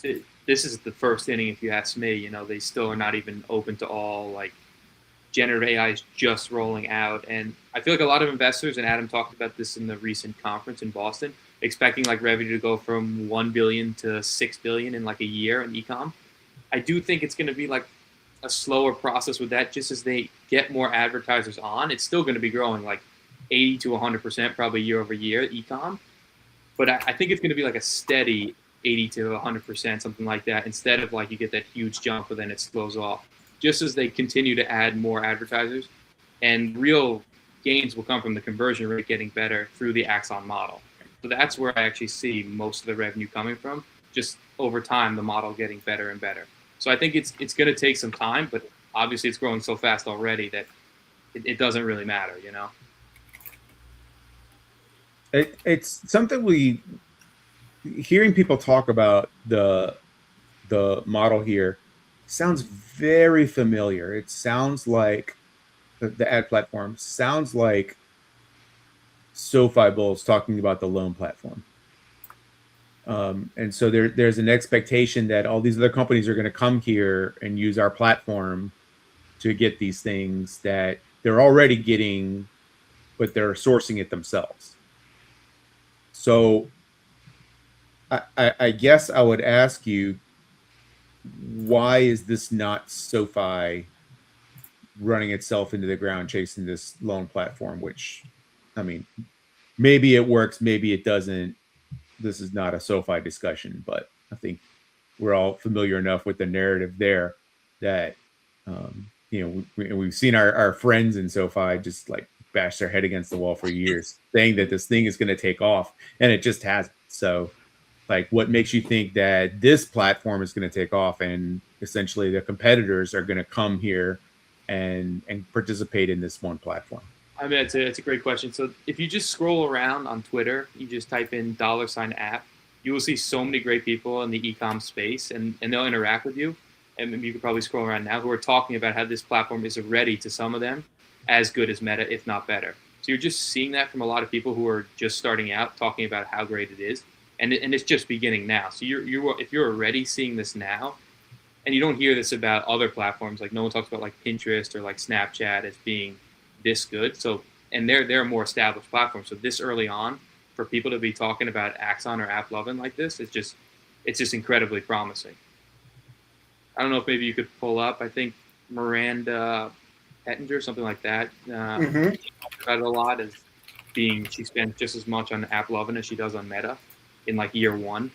this is the first inning, if you ask me. You know, they still are not even open to all. Like, generative AI is just rolling out, and I feel like a lot of investors, and Adam talked about this in the recent conference in Boston, expecting like revenue to go from 1 billion to 6 billion in like a year in ecom. I do think it's going to be like a slower process with that, just as they get more advertisers on. It's still going to be growing like 80 to 100% probably year over year ecom, but I think it's going to be like a steady 80 to 100%, something like that, instead of like you get that huge jump but then it slows off, just as they continue to add more advertisers. And real gains will come from the conversion rate getting better through the Axon model. So that's where I actually see most of the revenue coming from, just over time, the model getting better and better. So I think it's going to take some time, but obviously it's growing so fast already that it doesn't really matter, you know? It's something hearing people talk about the model here sounds very familiar. It sounds like the ad platform sounds like SoFi Bulls talking about the loan platform. And so there's an expectation that all these other companies are going to come here and use our platform to get these things that they're already getting, but they're sourcing it themselves. So I guess I would ask you, why is this not SoFi running itself into the ground, chasing this loan platform? Which, I mean, maybe it works, maybe it doesn't. This is not a SoFi discussion, but I think we're all familiar enough with the narrative there that, we've seen our friends in SoFi just like bash their head against the wall for years, saying that this thing is going to take off, and it just hasn't. So, like, what makes you think that this platform is going to take off and essentially the competitors are going to come here and participate in this one platform? I mean, it's a great question. So if you just scroll around on Twitter, you just type in $app, you will see so many great people in the e-com space, and they'll interact with you. And you could probably scroll around now who are talking about how this platform is already, to some of them, as good as Meta, if not better. So you're just seeing that from a lot of people who are just starting out, talking about how great it is. And it's just beginning now. So if you're already seeing this now, and you don't hear this about other platforms, like no one talks about like Pinterest or like Snapchat as being this good. So, and they're a more established platform. So this early on, for people to be talking about Axon or AppLovin like this, it's just incredibly promising. I don't know if maybe you could pull up, I think Miranda Ettinger, something like that, talked about it a lot as being, she spends just as much on AppLovin as she does on Meta in like year one.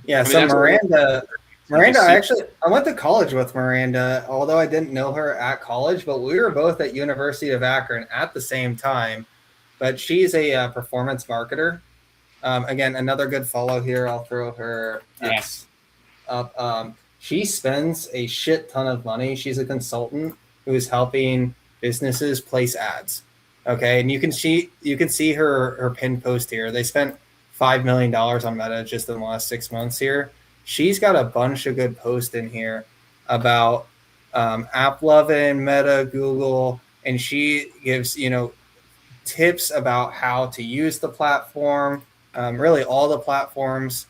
Yeah, so Miranda, I went to college with Miranda, although I didn't know her at college, but we were both at University of Akron at the same time. But she's a performance marketer. Again, another good follow here. I'll throw her X up. She spends a shit ton of money. She's a consultant who is helping businesses place ads. Okay, and you can see her pinned post here. They spent $5 million on Meta just in the last 6 months here. She's got a bunch of good posts in here about AppLovin, Meta, Google, and she gives tips about how to use the platform, really all the platforms,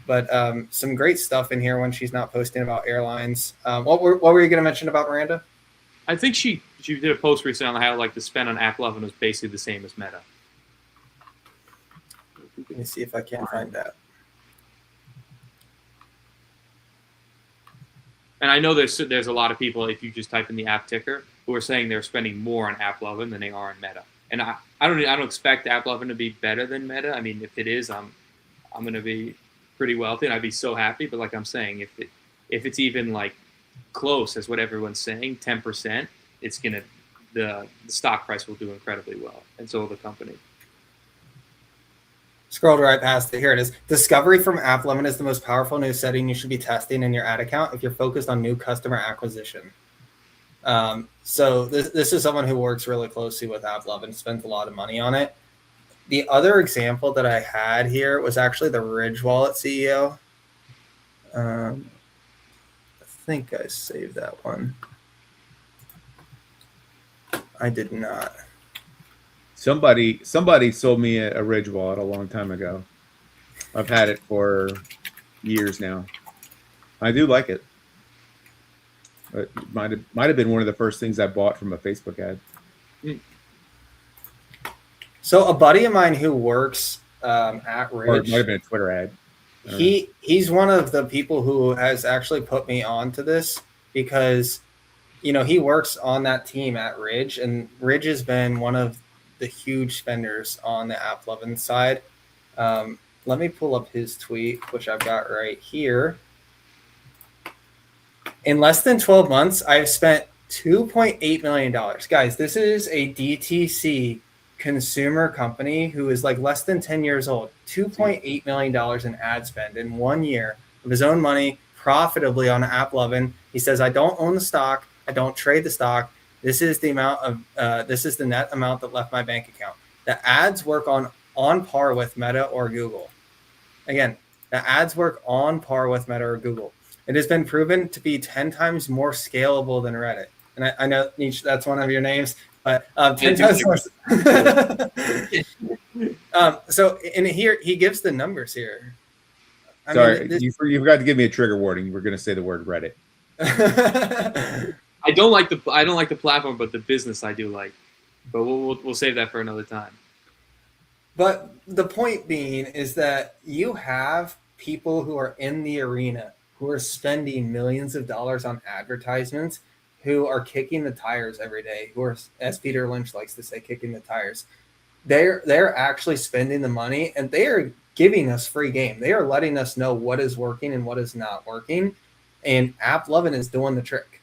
but some great stuff in here when she's not posting about airlines. What were you going to mention about Miranda? I think she did a post recently on how like the spend on AppLovin was basically the same as Meta. Let me see if I can find that. And I know there's a lot of people, if you just type in the app ticker, who are saying they're spending more on AppLovin than they are on Meta. And I don't expect AppLovin to be better than Meta. I mean, if it is, I'm going to be pretty wealthy and I'd be so happy. But like I'm saying, if it's even like close as what everyone's saying, 10%, it's gonna the stock price will do incredibly well, and so will the company. Scrolled right past it. Here it is. Discovery from AppLovin is the most powerful new setting you should be testing in your ad account if you're focused on new customer acquisition. So this is someone who works really closely with AppLovin, spends a lot of money on it. the other example that I had here was actually the Ridge Wallet CEO. I think I saved that one. I did not. Somebody sold me a Ridge wallet a long time ago. I've had it for years now. I do like it. It might have been one of the first things I bought from a Facebook ad. So a buddy of mine who works at Or it Ridge, might have been a Twitter ad. he's one of the people who has actually put me onto this because, he works on that team at Ridge, and Ridge has been one of the huge spenders on the AppLovin side. Let me pull up his tweet, which I've got right here. In less than 12 months, I've spent $2.8 million. Guys, this is a DTC consumer company who is like less than 10 years old. $2.8 million in ad spend in 1 year of his own money profitably on AppLovin. He says, I don't own the stock. I don't trade the stock. This is the amount of this is the net amount that left my bank account. The ads work on par with Meta or Google. Again, the ads work on par with Meta or Google. It has been proven to be 10 times more scalable than Reddit. And I know, Niche, that's one of your names, but 10 times more. So in here, he gives the numbers here. Sorry, you forgot to give me a trigger warning. You were going to say the word Reddit. I don't like the platform, but the business I do like. But we'll save that for another time. But the point being is that you have people who are in the arena who are spending millions of dollars on advertisements, who are kicking the tires every day, who are, as Peter Lynch likes to say, kicking the tires. They're actually spending the money, and they are giving us free game. They are letting us know what is working and what is not working, and AppLovin is doing the trick.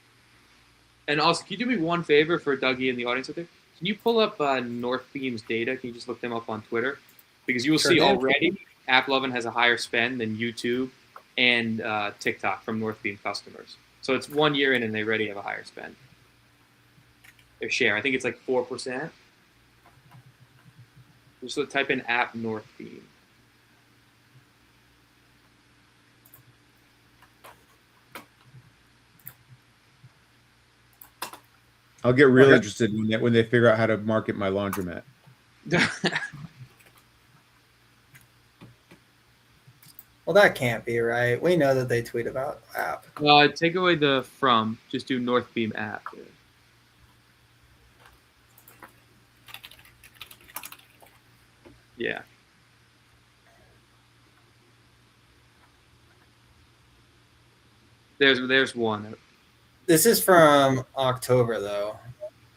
And also, can you do me one favor for Dougie in the audience out there? Can you pull up Northbeam's data? Can you just look them up on Twitter? Because you will see already AppLovin has a higher spend than YouTube and TikTok from Northbeam customers. So it's 1 year in and they already have a higher spend. Their share, I think it's like 4%. Just type in app Northbeam. I'll get really interested when they figure out how to market my laundromat. Well, that can't be right. We know that they tweet about app. Take away the from. Just do Northbeam app. Yeah. There's one. This is from October, though.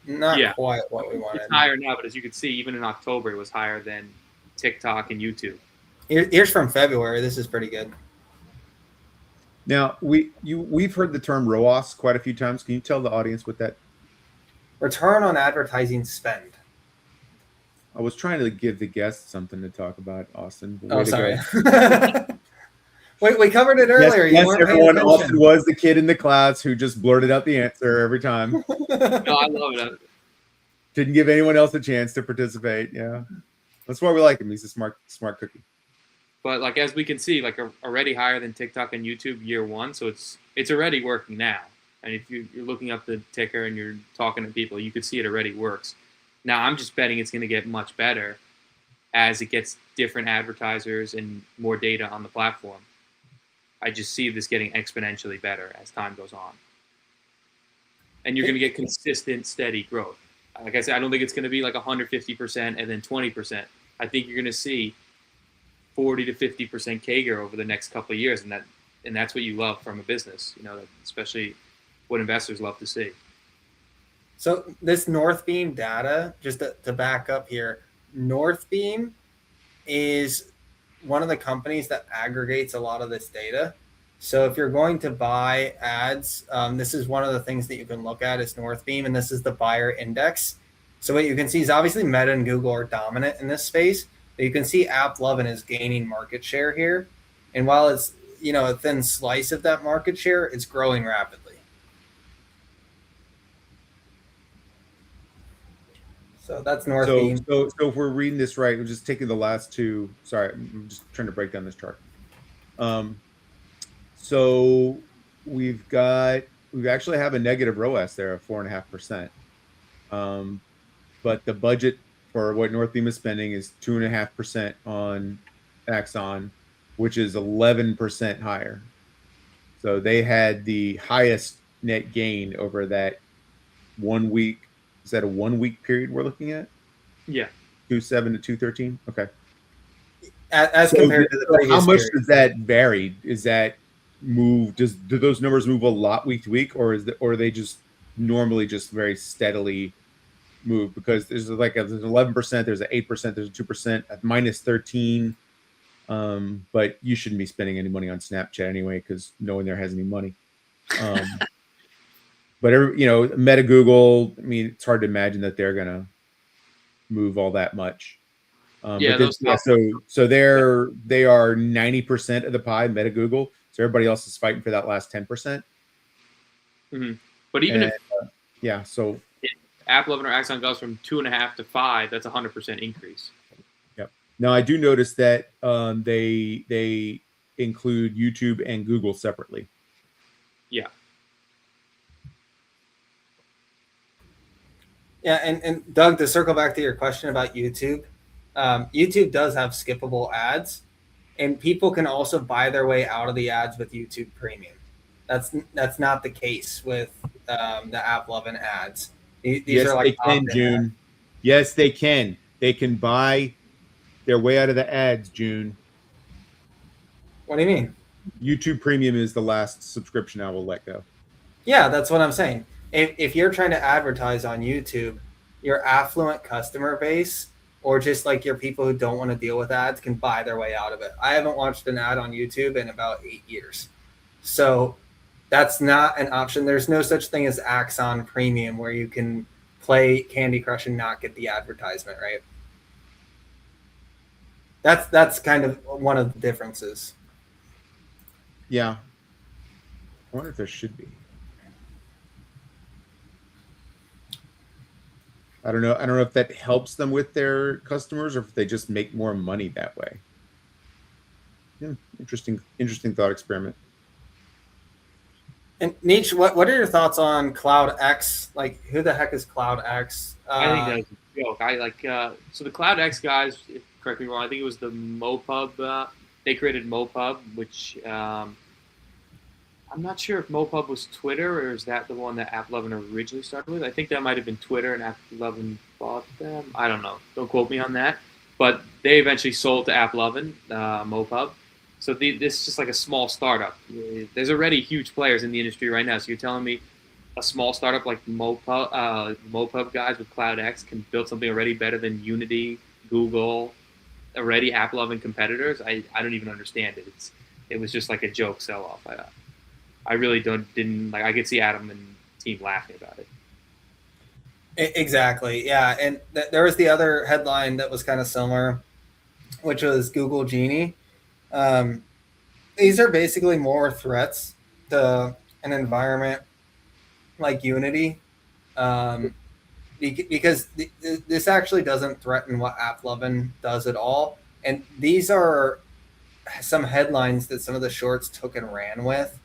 Not quite what we wanted. It's higher now, but as you can see, even in October, it was higher than TikTok and YouTube. Here's from February. This is pretty good. Now, we've heard the term ROAS quite a few times. Can you tell the audience what that? Return on advertising spend. I was trying to give the guests something to talk about, Austin. Oh, sorry. We covered it earlier. Yes, everyone. Austin was the kid in the class who just blurted out the answer every time. No, I love it. Didn't give anyone else a chance to participate. Yeah, that's why we like him. He's a smart cookie. But like as we can see, like already higher than TikTok and YouTube year one, so it's already working now. And if you're looking up the ticker and you're talking to people, you could see it already works. Now I'm just betting it's going to get much better as it gets different advertisers and more data on the platform. I just see this getting exponentially better as time goes on. And you're going to get consistent, steady growth. Like I said, I don't think it's going to be like 150% and then 20%. I think you're going to see 40 to 50% CAGR over the next couple of years, and that's what you love from a business. Especially what investors love to see. So this Northbeam data, just to back up here, Northbeam is one of the companies that aggregates a lot of this data. So if you're going to buy ads, this is one of the things that you can look at is Northbeam, and this is the buyer index. So what you can see is obviously Meta and Google are dominant in this space, but you can see AppLovin is gaining market share here. And while it's, a thin slice of that market share, it's growing rapidly. So that's North So, Beam. so if we're reading this right, we're just taking the last two. Sorry, I'm just trying to break down this chart. So we've actually have a negative ROAS there of 4.5%. But the budget for what North Beam is spending is 2.5% on Axon, which is 11% higher. So they had the highest net gain over that 1 week. Is that a 1 week period we're looking at? Yeah. 2.7 to 2.13. Okay. As So compared to the previous how much period. does that vary? Is that move? Do those numbers move a lot week to week, or are they just normally just very steadily move? Because there's like there's 11%, there's an 8%, there's a 2%, at -13. But you shouldn't be spending any money on Snapchat anyway, because no one there has any money. But Meta, Google. I mean, it's hard to imagine that they're gonna move all that much. Yeah, so they are 90% of the pie, Meta, Google. So everybody else is fighting for that last 10%. But even if so AppLovin or Axon goes from 2.5 to 5, that's 100% increase. Yep. Now I do notice that they include YouTube and Google separately. Yeah. Yeah, and Doug, to circle back to your question about YouTube, YouTube does have skippable ads, and people can also buy their way out of the ads with YouTube Premium. That's not the case with the AppLovin ads. These yes, are like they can, June. Yes, they can. They can buy their way out of the ads, June. What do you mean? YouTube Premium is the last subscription I will let go. Yeah, that's what I'm saying. If you're trying to advertise on YouTube, your affluent customer base, or just like your people who don't want to deal with ads, can buy their way out of it. I haven't watched an ad on YouTube in about 8 years. So that's not an option. There's no such thing as Axon Premium where you can play Candy Crush and not get the advertisement, right? That's kind of one of the differences. Yeah. I wonder if there should be. I don't know. I don't know if that helps them with their customers or if they just make more money that way. Yeah, interesting thought experiment. And Nietzsche, what are your thoughts on Cloud X? Like, who the heck is Cloud X? I think that's a joke. I like so the Cloud X guys. Correct me wrong. I think it was the MoPub. They created MoPub, which I'm not sure if MoPub was Twitter or is that the one that AppLovin originally started with. I think that might have been Twitter and AppLovin bought them. I don't know. Don't quote me on that. But they eventually sold to AppLovin, MoPub. So this is just like a small startup. There's already huge players in the industry right now. So you're telling me a small startup like MoPub guys with Cloud X can build something already better than Unity, Google, already AppLovin competitors? I don't even understand it. It was just like a joke sell-off. I really didn't like. I could see Adam and team laughing about it. Exactly, yeah. And there was the other headline that was kind of similar, which was Google Genie. These are basically more threats to an environment like Unity, because this actually doesn't threaten what AppLovin does at all. And these are some headlines that some of the shorts took and ran with.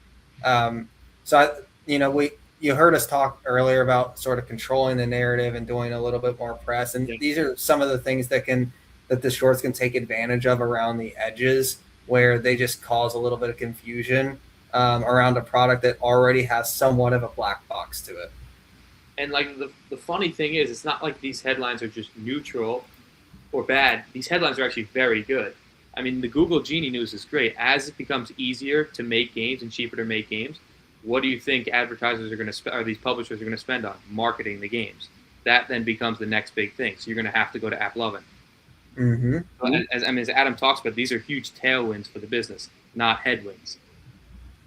You heard us talk earlier about sort of controlling the narrative and doing a little bit more press. And these are some of the things that the shorts can take advantage of around the edges, where they just cause a little bit of confusion around a product that already has somewhat of a black box to it. And like the funny thing is, it's not like these headlines are just neutral or bad. These headlines are actually very good. I mean, the Google Genie news is great. As it becomes easier to make games and cheaper to make games, what do you think advertisers are going to or these publishers are going to spend on marketing the games? That then becomes the next big thing. So you're going to have to go to AppLovin. Mm-hmm. As Adam talks about, these are huge tailwinds for the business, not headwinds.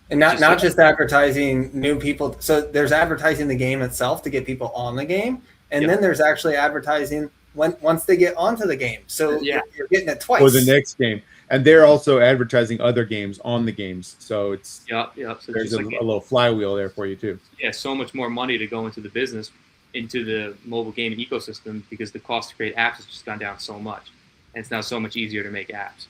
And not just advertising new people. So there's advertising the game itself to get people on the game, and then there's actually advertising once they get onto the game. So you're getting it twice. For the next game. And they're also advertising other games on the games. So it's So there's a little flywheel there for you too. Yeah, so much more money to go into the business into the mobile gaming ecosystem because the cost to create apps has just gone down so much, and it's now so much easier to make apps.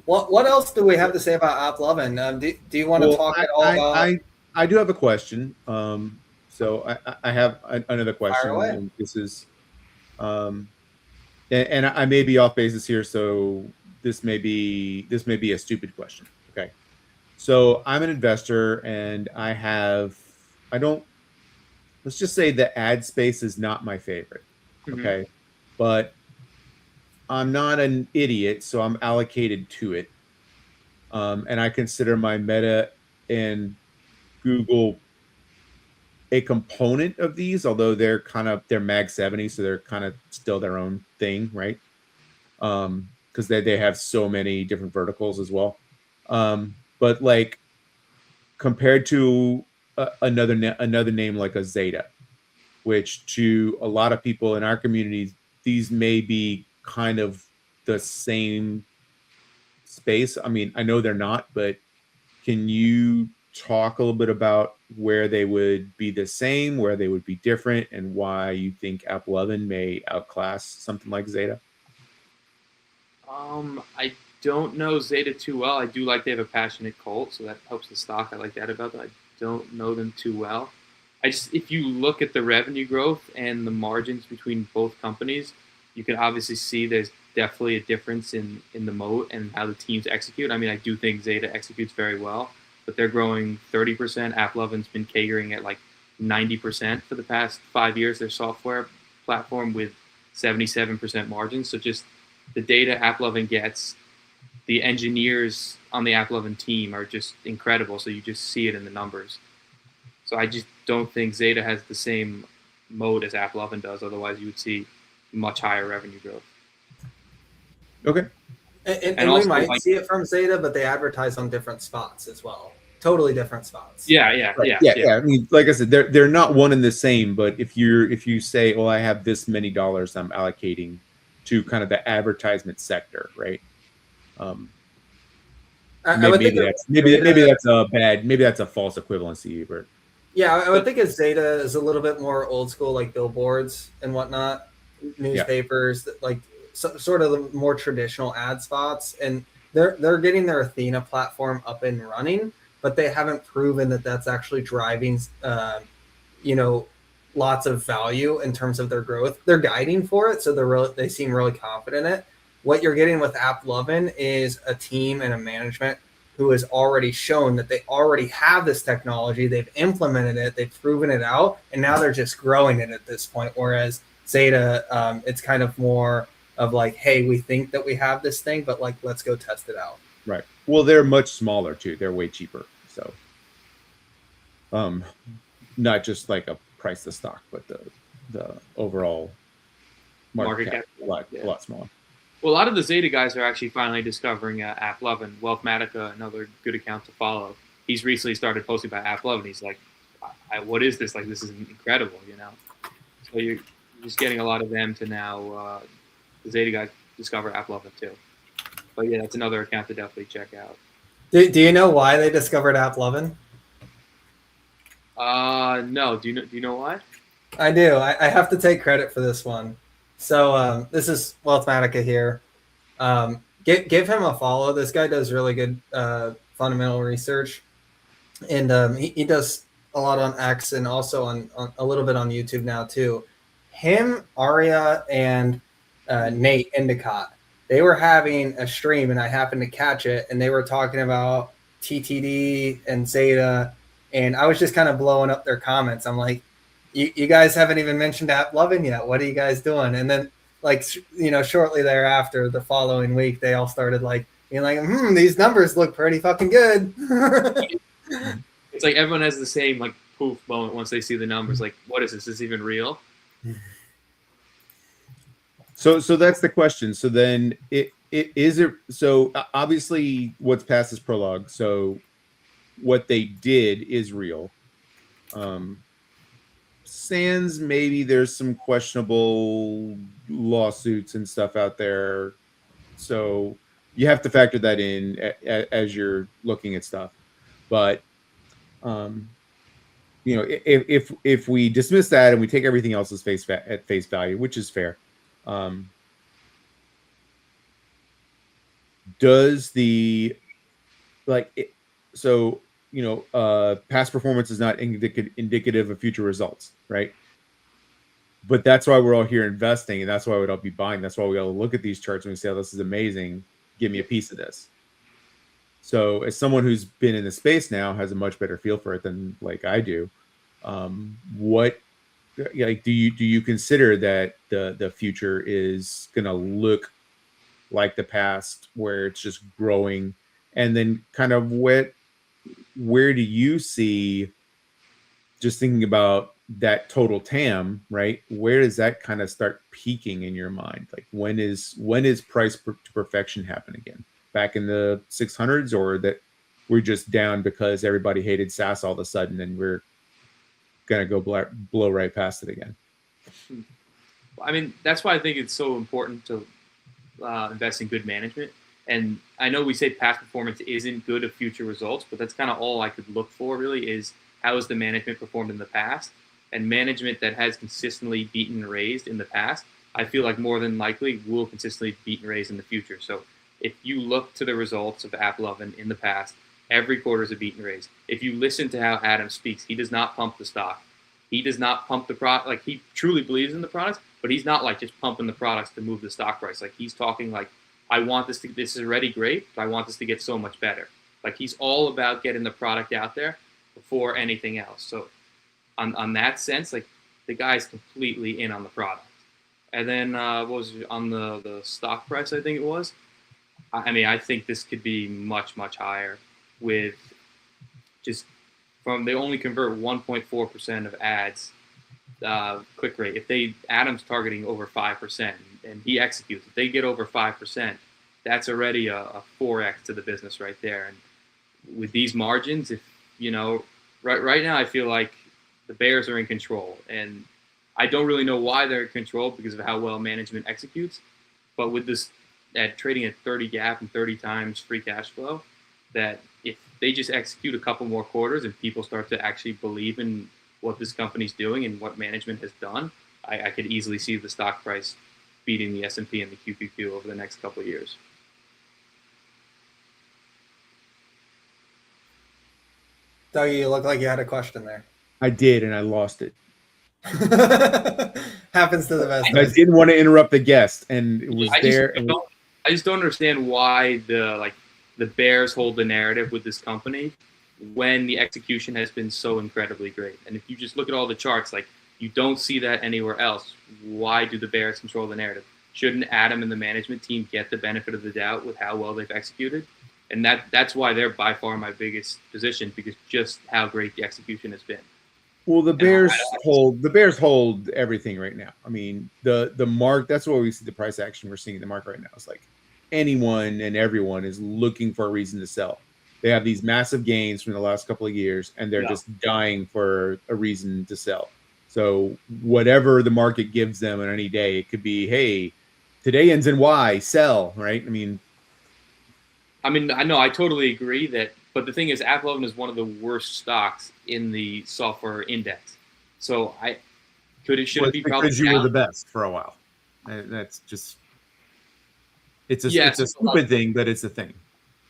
What else do we have to say about AppLovin? Do you want to talk at all about? I do have a question. So I have another question. Fire away. And this is, and I may be off basis here, so this may be a stupid question. Okay, so I'm an investor, and let's just say the ad space is not my favorite. Okay, but I'm not an idiot, so I'm allocated to it, and I consider my Meta and Google a component of these, although they're Mag 70, so they're kind of still their own thing, right? Because they have so many different verticals as well. But like compared to another name like a Zeta, which to a lot of people in our community, these may be kind of the same space. I mean, I know they're not, but can you talk a little bit about where they would be the same, where they would be different, and why you think AppLovin may outclass something like Zeta? I don't know Zeta too well. I do like they have a passionate cult, so that helps the stock. I like that about them. I don't know them too well. If you look at the revenue growth and the margins between both companies, you can obviously see there's definitely a difference in the moat and how the teams execute. I mean, I do think Zeta executes very well, but they're growing 30%. AppLovin's been catering at like 90% for the past 5 years, their software platform with 77% margins. So just the data AppLovin gets, the engineers on the AppLovin team are just incredible. So you just see it in the numbers. So I just don't think Zeta has the same mode as AppLovin does. Otherwise, you would see much higher revenue growth. Okay. And we might see it from Zeta, but they advertise on different spots as well. Totally different spots. Yeah. I mean, like I said, they're not one and the same. But if you say, "Well, I have this many dollars I'm allocating to kind of the advertisement sector," right? Maybe that's a false equivalency, but yeah, I would think of Zeta is a little bit more old school, like billboards and whatnot, newspapers, like sort of the more traditional ad spots, and they're getting their Athena platform up and running, but they haven't proven that that's actually driving, lots of value in terms of their growth. They're guiding for it, so they seem really confident in it. What you're getting with AppLovin is a team and a management who has already shown that they already have this technology, they've implemented it, they've proven it out, and now they're just growing it at this point. Whereas Zeta, it's kind of more of like, hey, we think that we have this thing, but like, let's go test it out. Right. Well, they're much smaller too. They're way cheaper. So, not just like a price of stock, but the overall market cap a lot smaller. Well, a lot of the Zeta guys are actually finally discovering AppLovin. Wealthmatica, another good account to follow. He's recently started posting about AppLovin. He's like, what is this? Like, this is incredible, So you're just getting a lot of them to now, the Zeta guys discover AppLovin too. But yeah, that's another account to definitely check out. Do you know why they discovered AppLovin? No. Do you know why? I do. I have to take credit for this one. So this is Wealthmatica here. Give him a follow. This guy does really good fundamental research, and he does a lot on X and also on a little bit on YouTube now too. Him, Aria, and Nate Endicott, they were having a stream, and I happened to catch it, and they were talking about TTD and Zeta, and I was just kind of blowing up their comments. I'm like, you guys haven't even mentioned AppLovin yet. What are you guys doing? And then, shortly thereafter, the following week, they all started being like, these numbers look pretty fucking good. It's like everyone has the same poof moment once they see the numbers. Like, what is this? Is this even real? So that's the question. So then so obviously what's past is prologue. So what they did is real. Sans maybe there's some questionable lawsuits and stuff out there. So you have to factor that in as you're looking at stuff. But You know, if we dismiss that and we take everything else as at face value, which is fair, does the so you know, past performance is not indicative of future results, right? But that's why we're all here investing, and that's why we'd all be buying. That's why we all look at these charts and we say, "Oh, this is amazing. Give me a piece of this." So, as someone who's been in the space now, has a much better feel for it than like I do. What like do you consider that the future is going to look like the past, where it's just growing, and then kind of where do you see, just thinking about that total TAM, right? Where does that kind of start peaking in your mind? Like when is price to perfection happen again? Back in the 600s, or that we're just down because everybody hated SaaS all of a sudden and we're gonna go blow right past it again? I mean, that's why I think it's so important to invest in good management. And I know we say past performance isn't good of future results, but that's kind of all I could look for really, is how has the management performed in the past? And management that has consistently beaten and raised in the past, I feel like more than likely will consistently beat and raise in the future. So if you look to the results of AppLovin in the past, every quarter is a beat and raise. If you listen to how Adam speaks, he does not pump the stock. He does not pump the product. Like, he truly believes in the products, but he's not like just pumping the products to move the stock price. Like, he's talking like, I want this is already great, but I want this to get so much better. Like, he's all about getting the product out there before anything else. So on that sense, like, the guy's completely in on the product. And then what was it, on the stock price, I think it was. I mean, I think this could be much, much higher with just they only convert 1.4% of ads click rate. If Adam's targeting over 5% and he executes, if they get over 5%, that's already a 4x to the business right there. And with these margins, if you know, right now, I feel like the Bears are in control, and I don't really know why they're in control because of how well management executes. But with this trading at 30 gap and 30 times free cash flow, that if they just execute a couple more quarters and people start to actually believe in what this company's doing and what management has done, I could easily see the stock price beating the S&P and the QQQ over the next couple of years. Doug, you look like you had a question there. I did, and I lost it. Happens to the best. I didn't want to interrupt the guest, and it was there. I just don't understand why the Bears hold the narrative with this company when the execution has been so incredibly great. And if you just look at all the charts, like, you don't see that anywhere else. Why do the Bears control the narrative? Shouldn't Adam and the management team get the benefit of the doubt with how well they've executed? And that's why they're by far my biggest position, because just how great the execution has been. Well, the Bears hold everything right now. I mean, the mark, that's why we see the price action we're seeing in the market right now. It's like anyone and everyone is looking for a reason to sell. They have these massive gains from the last couple of years, and they're just dying for a reason to sell. So whatever the market gives them on any day, it could be, hey, today ends in Y, sell, right? I mean, I know, I totally agree that, but the thing is, AppLovin is one of the worst stocks in the software index. So should it be probably because you were the best for a while. And that's just, it's a stupid thing, but it's a thing.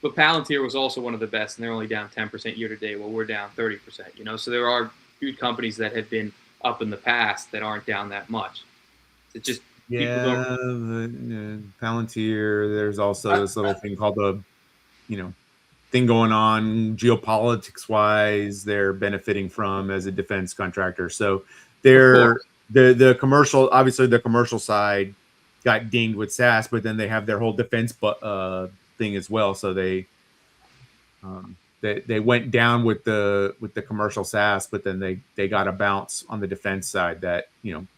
But Palantir was also one of the best, and they're only down 10% year to date. Well, we're down 30%. You know, so there are good companies that have been up in the past that aren't down that much. It's just Palantir. There's also this little thing called the, thing going on geopolitics wise. They're benefiting from as a defense contractor. So they're the commercial. Obviously, the commercial side got dinged with SaaS, but then they have their whole defense thing as well. So they went down with the commercial SaaS, but then they got a bounce on the defense side that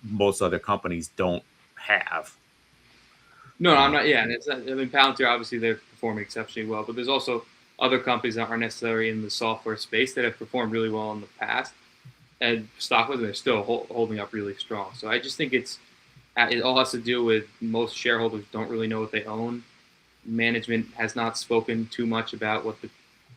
most other companies don't have. No, I'm not. Yeah, and Palantir, obviously they're performing exceptionally well, but there's also other companies that aren't necessarily in the software space that have performed really well in the past, and stock-wise, they're still holding up really strong. So I just think it all has to do with most shareholders don't really know what they own. Management has not spoken too much about what the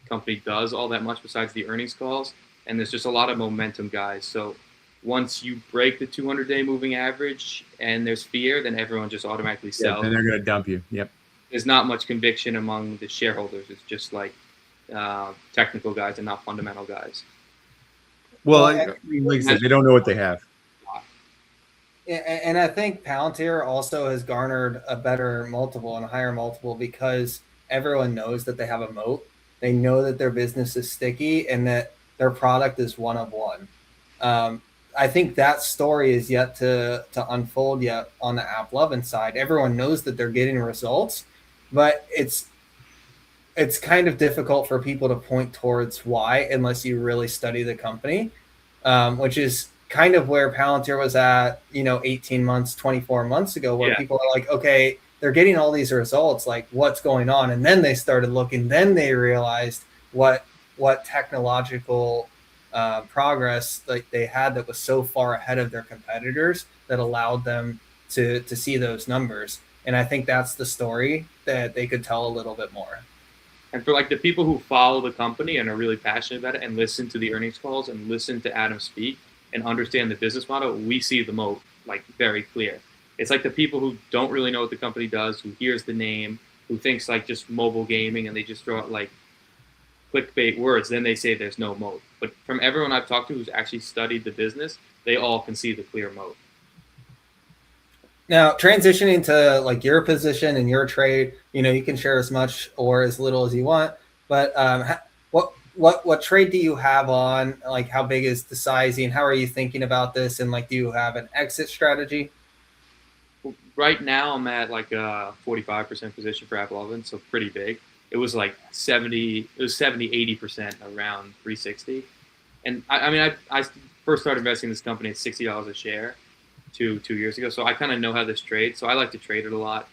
company does all that much besides the earnings calls. and there's just a lot of momentum guys. So once you break the 200-day moving average and there's fear, then everyone just automatically Yeah, sells. then they're going to dump you. Yep. There's not much conviction among the shareholders. It's just like technical guys and not fundamental guys. Well, Well, I mean, like I said, they don't know what they have. And I think Palantir also has garnered a better multiple and a higher multiple because everyone knows that they have a moat. They know that their business is sticky and that their product is one of one. I think that story is yet to unfold yet on the AppLovin side. Everyone knows that they're getting results, but it's kind of difficult for people to point towards why unless you really study the company, which is kind of where Palantir was at, 18 months, 24 months ago, where people are like, okay, they're getting all these results, like what's going on? And then they started looking, then they realized what technological progress like they had that was so far ahead of their competitors that allowed them to see those numbers. And I think that's the story that they could tell a little bit more. And for like the people who follow the company and are really passionate about it and listen to the earnings calls and listen to Adam speak and understand the business model, we see the moat like very clear. It's like the people who don't really know what the company does, who hears the name, who thinks like just mobile gaming and they just throw out like clickbait words, then they say there's no moat. But from everyone I've talked to who's actually studied the business, they all can see the clear moat. Now, transitioning to like your position and your trade, you can share as much or as little as you want. But what trade do you have on? Like, how big is the sizing? How are you thinking about this? And like, do you have an exit strategy? Right now, I'm at like a 45% position for AppLovin, so pretty big. It was like 70, 80% around 360. And I first started investing in this company at $60 a share 2 years ago. So I kind of know how this trades. So I like to trade it a lot.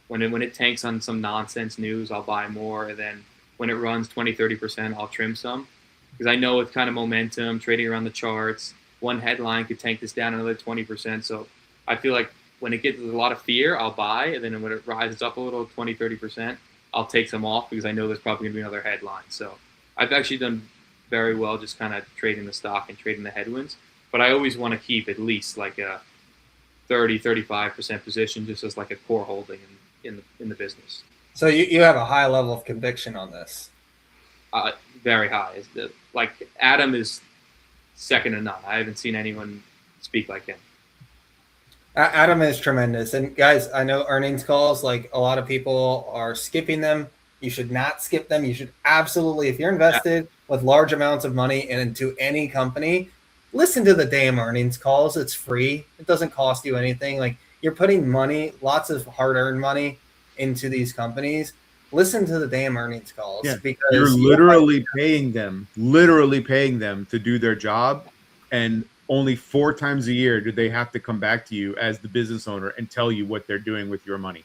When it tanks on some nonsense news, I'll buy more. And then when it runs 20, 30%, I'll trim some. Because I know it's kind of momentum, trading around the charts. One headline could tank this down another 20%. So I feel like when it gets a lot of fear, I'll buy. And then when it rises up a little, 20, 30%, I'll take some off because I know there's probably going to be another headline. So I've actually done very well just kind of trading the stock and trading the headwinds. But I always want to keep at least like a 30, 35% position just as like a core holding in the business. So you have a high level of conviction on this. Very high. Like Adam is second to none. I haven't seen anyone speak like him. Adam is tremendous. And guys, I know earnings calls, like a lot of people are skipping them. You should not skip them. You should absolutely, if you're invested with large amounts of money into any company, listen to the damn earnings calls. It's free. It doesn't cost you anything. Like, you're putting money, lots of hard-earned money into these companies. Listen to the damn earnings calls. Yeah, because you're literally paying them to do their job, and only 4 times a year do they have to come back to you as the business owner and tell you what they're doing with your money.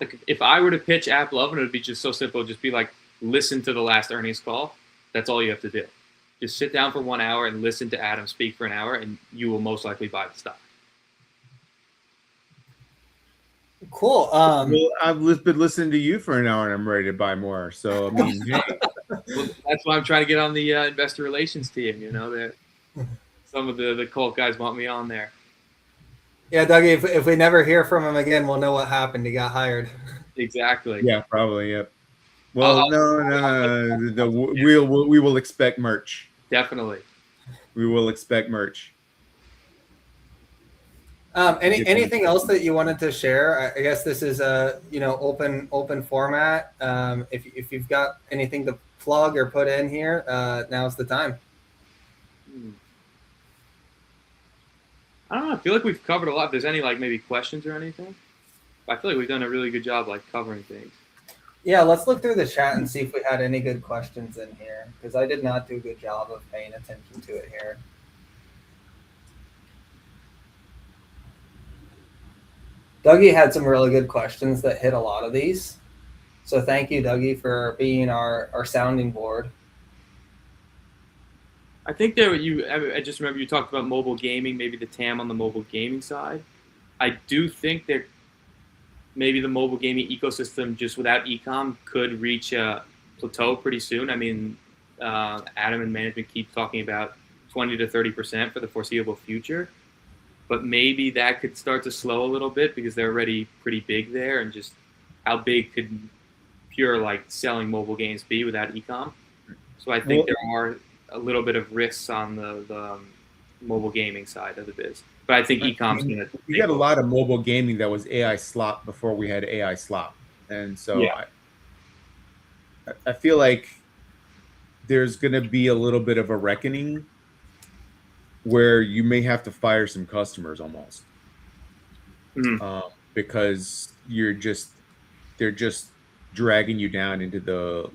Like if I were to pitch AppLovin, it would be just so simple. Just be like, listen to the last earnings call. That's all you have to do. Just sit down for 1 hour and listen to Adam speak for an hour, and you will most likely buy the stock. Cool. Well, I've been listening to you for an hour, and I'm ready to buy more. So I mean, hey. Well, that's why I'm trying to get on the investor relations team. Some of the cult guys want me on there. Yeah, Dougie, if we never hear from him again, we'll know what happened. He got hired. Exactly. Yeah, probably. Yep. Well, no. We will expect merch. Definitely. We will expect merch. Anything else that you wanted to share? I guess this is a open format. If you've got anything to plug or put in here, now's the time. I don't know. I feel like we've covered a lot. If there's any like maybe questions or anything, I feel like we've done a really good job like covering things. Yeah, let's look through the chat and see if we had any good questions in here, because I did not do a good job of paying attention to it here. Dougie had some really good questions that hit a lot of these. So thank you, Dougie, for being our sounding board. I think I just remember you talked about mobile gaming, maybe the TAM on the mobile gaming side. I do think that maybe the mobile gaming ecosystem just without e-com could reach a plateau pretty soon. I mean, Adam and management keep talking about 20 to 30% for the foreseeable future. But maybe that could start to slow a little bit because they're already pretty big there, and just how big could pure like selling mobile games be without ecom? So I think there are a little bit of risks on the mobile gaming side of the biz. But I think ecom's going to. We got a lot of mobile gaming that was AI slop before we had AI slop, and so Yeah. I feel like there's going to be a little bit of a reckoning where you may have to fire some customers almost, because they're just dragging you down into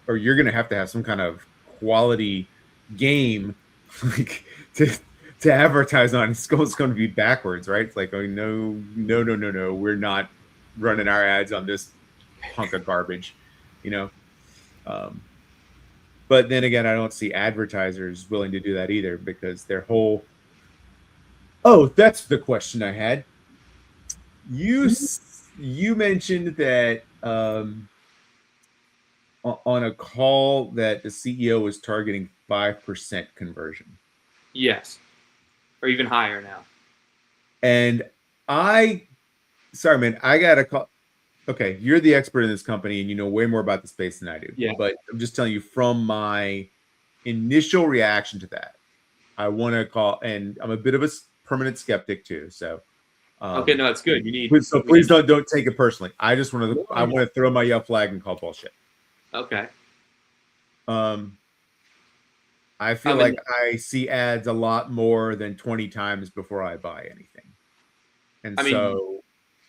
or you're going to have some kind of quality game like to advertise on. It's going to be backwards, right? It's like, oh no, we're not running our ads on this hunk of garbage, you know. But then again, I don't see advertisers willing to do that either, because their whole. Oh, that's the question I had. You mentioned that on a call that the CEO was targeting 5% conversion. Yes, or even higher now. And sorry, man, I got a call. Okay, you're the expert in this company and you know way more about the space than I do. Yeah. But I'm just telling you from my initial reaction to that, I want to call, and I'm a bit of a permanent skeptic too. So, okay, no, it's good. You need. So please don't take it personally. I just want to throw my yellow flag and call bullshit. Okay. I feel like I see ads a lot more than 20 times before I buy anything, and so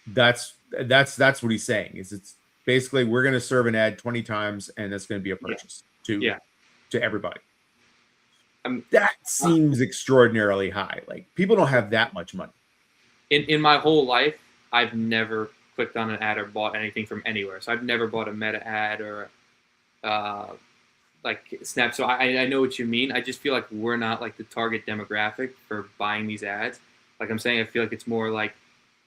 that's what he's saying. It's basically we're going to serve an ad 20 times, and that's going to be a purchase to everybody. That seems extraordinarily high. Like, people don't have that much money. In my whole life, I've never clicked on an ad or bought anything from anywhere. So I've never bought a Meta ad or like Snap. So I know what you mean. I just feel like we're not like the target demographic for buying these ads. Like I'm saying, I feel like it's more like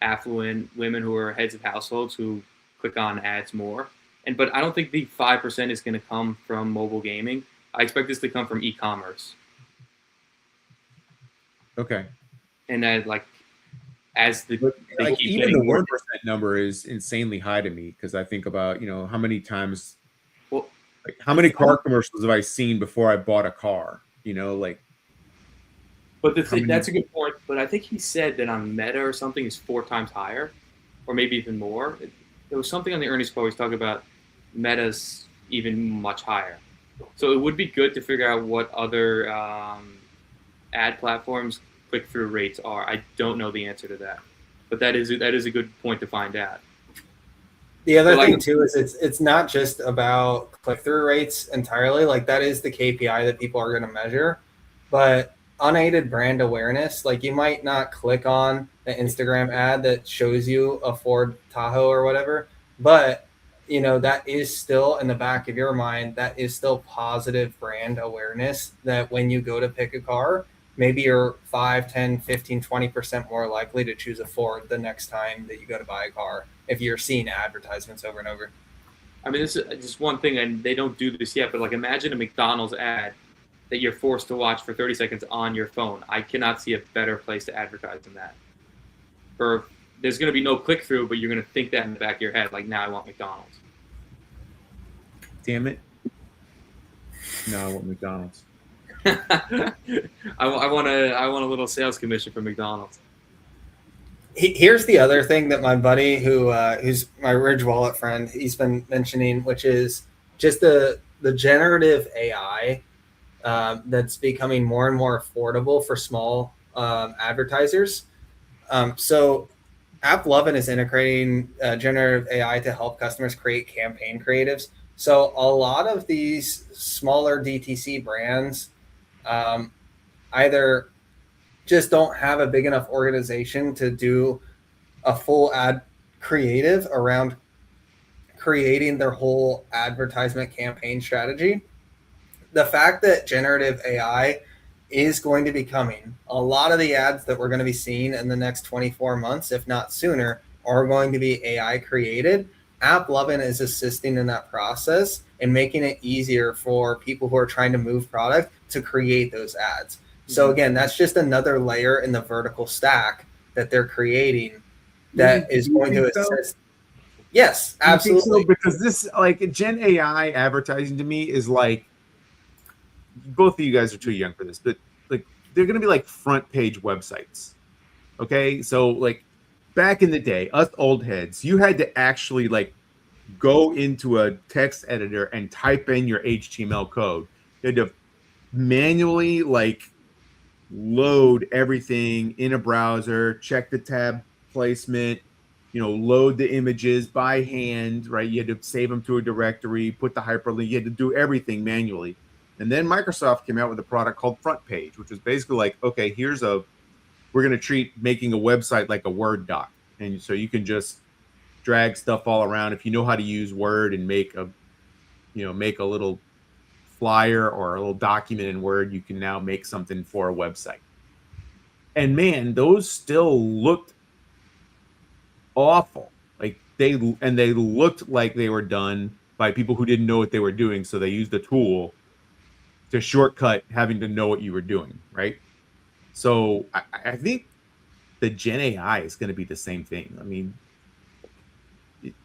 affluent women who are heads of households who click on ads more. But I don't think the 5% is going to come from mobile gaming. I expect this to come from e-commerce. Okay. And then as the even the 1% number is insanely high to me, because I think about how many times, how many car commercials have I seen before I bought a car? But that's a good point. But I think he said that on Meta or something is 4 times higher, or maybe even more. There was something on the earnings call he's talking about Meta's even much higher. So it would be good to figure out what other ad platforms click-through rates are. I don't know the answer to that, but that is a good point to find out. The other thing too is it's not just about click-through rates entirely. Like, that is the KPI that people are going to measure, but unaided brand awareness. Like, you might not click on an Instagram ad that shows you a Ford Tahoe or whatever, but that is still in the back of your mind. That is still positive brand awareness, that when you go to pick a car, maybe you're 5, 10, 15, 20% more likely to choose a Ford the next time that you go to buy a car if you're seeing advertisements over and over. I mean, this is just one thing, and they don't do this yet, but imagine a McDonald's ad that you're forced to watch for 30 seconds on your phone. I cannot see a better place to advertise than that. Or there's going to be no click-through, but you're going to think that in the back of your head, now I want McDonald's. Damn it. No, I want McDonald's. I want a little sales commission for McDonald's. Here's the other thing that my buddy, who's my Ridge Wallet friend, he's been mentioning, which is just the generative AI that's becoming more and more affordable for small advertisers. So AppLovin is integrating generative AI to help customers create campaign creatives. So a lot of these smaller DTC brands either just don't have a big enough organization to do a full ad creative around creating their whole advertisement campaign strategy. The fact that generative AI is going to be coming, a lot of the ads that we're going to be seeing in the next 24 months, if not sooner, are going to be AI created. AppLovin is assisting in that process and making it easier for people who are trying to move product to create those ads. So again, that's just another layer in the vertical stack that they're creating that is going to assist. Yes, absolutely. So? Because this, like, Gen AI advertising to me is like, both of you guys are too young for this, but like, they're going to be like front page websites. Okay. So like back in the day, us old heads, you had to actually like go into a text editor and type in your HTML code. You had to manually like load everything in a browser, check the tab placement, load the images by hand, right? You had to save them to a directory, put the hyperlink, you had to do everything manually. And then Microsoft came out with a product called Front Page, which was basically like, okay, we're going to treat making a website like a Word doc. And so you can just drag stuff all around. If you know how to use Word and make a little flyer or a little document in Word, you can now make something for a website. And man, those still looked awful. Like they looked like they were done by people who didn't know what they were doing. So they used a tool to shortcut having to know what you were doing, right? So I think the Gen AI is going to be the same thing. I mean,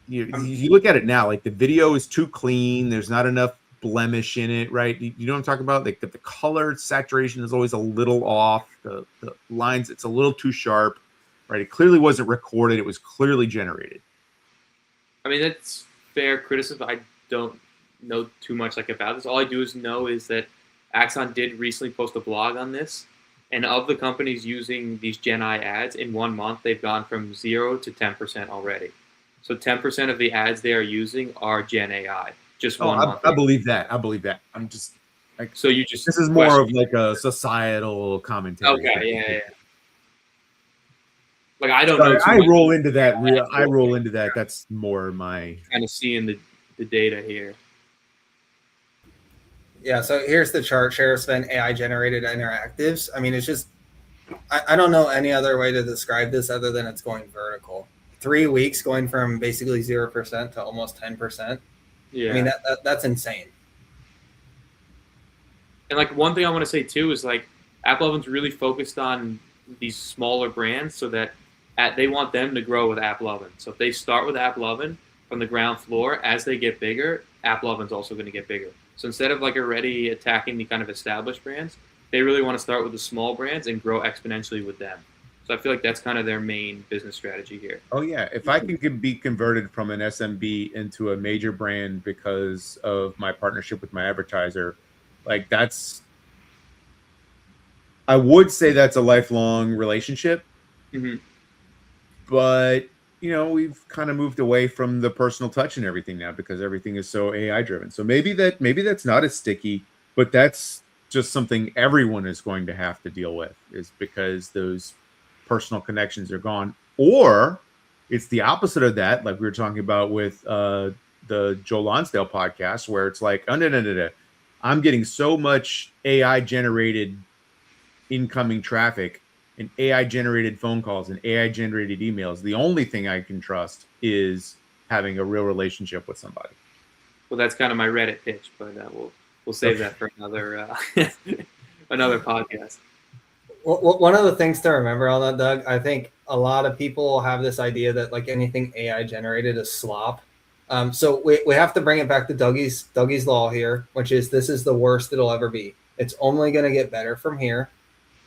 you look at it now, like the video is too clean. There's not enough blemish in it, right? You know what I'm talking about? Like the color saturation is always a little off. The lines, it's a little too sharp, right? It clearly wasn't recorded. It was clearly generated. I mean, that's fair criticism. I don't know too much about this. All I do know is that Axon did recently post a blog on this, and of the companies using these Gen AI ads in 1 month, they've gone from 0 to 10% already. So 10% of the ads they are using are Gen AI. Just 1 month. I believe that. I'm just like, so you just this is more of like a societal commentary. Okay, yeah. Like I don't know. I roll into that. That's more my kind of seeing the data here. Yeah, so here's the chart. Share of spend AI generated interactives. I mean, it's just, I don't know any other way to describe this other than it's going vertical. 3 weeks going from basically 0% to almost 10%. Yeah. I mean, that's insane. And like one thing I want to say too is like AppLovin's really focused on these smaller brands so that they want them to grow with AppLovin. So if they start with AppLovin from the ground floor, as they get bigger, AppLovin's also going to get bigger. So instead of like already attacking the kind of established brands, they really want to start with the small brands and grow exponentially with them. So I feel like that's kind of their main business strategy here. Oh yeah, if I can be converted from an SMB into a major brand because of my partnership with my advertiser, like I would say that's a lifelong relationship. Mm-hmm. But we've kind of moved away from the personal touch and everything now because everything is so AI driven. So maybe that's not as sticky, but that's just something everyone is going to have to deal with, is because those personal connections are gone. Or it's the opposite of that, like we were talking about with the Joe Lonsdale podcast, where it's like, oh, no. I'm getting so much AI generated incoming traffic and AI generated phone calls and AI generated emails. The only thing I can trust is having a real relationship with somebody. Well, that's kind of my Reddit pitch, but we'll save that for another another podcast. Well, one of the things to remember on that, Doug, I think a lot of people have this idea that like anything AI generated is slop. So we have to bring it back to Dougie's law here, which is this is the worst it'll ever be. It's only going to get better from here.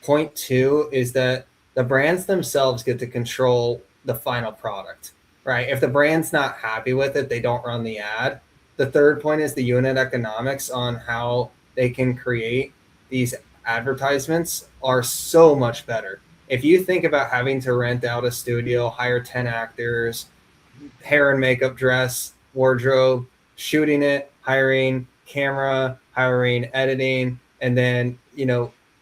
Point 2 is that the brands themselves get to control the final product, right? If the brand's not happy with it, they don't run the ad. The third point is the unit economics on how they can create these advertisements are so much better. If you think about having to rent out a studio, hire 10 actors, hair and makeup, dress, wardrobe, shooting it, hiring camera, hiring editing, and then,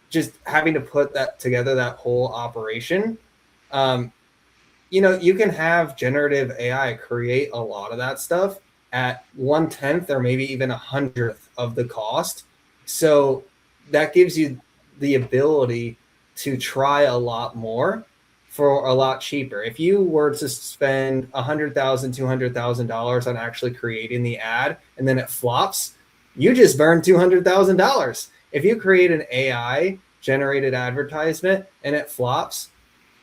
just having to put that together, that whole operation, you can have generative AI create a lot of that stuff at 1/10 or maybe even 100th of the cost. So that gives you the ability to try a lot more for a lot cheaper. If you were to spend $100,000, $200,000 on actually creating the ad and then it flops, you just burned $200,000. If you create an AI generated advertisement and it flops,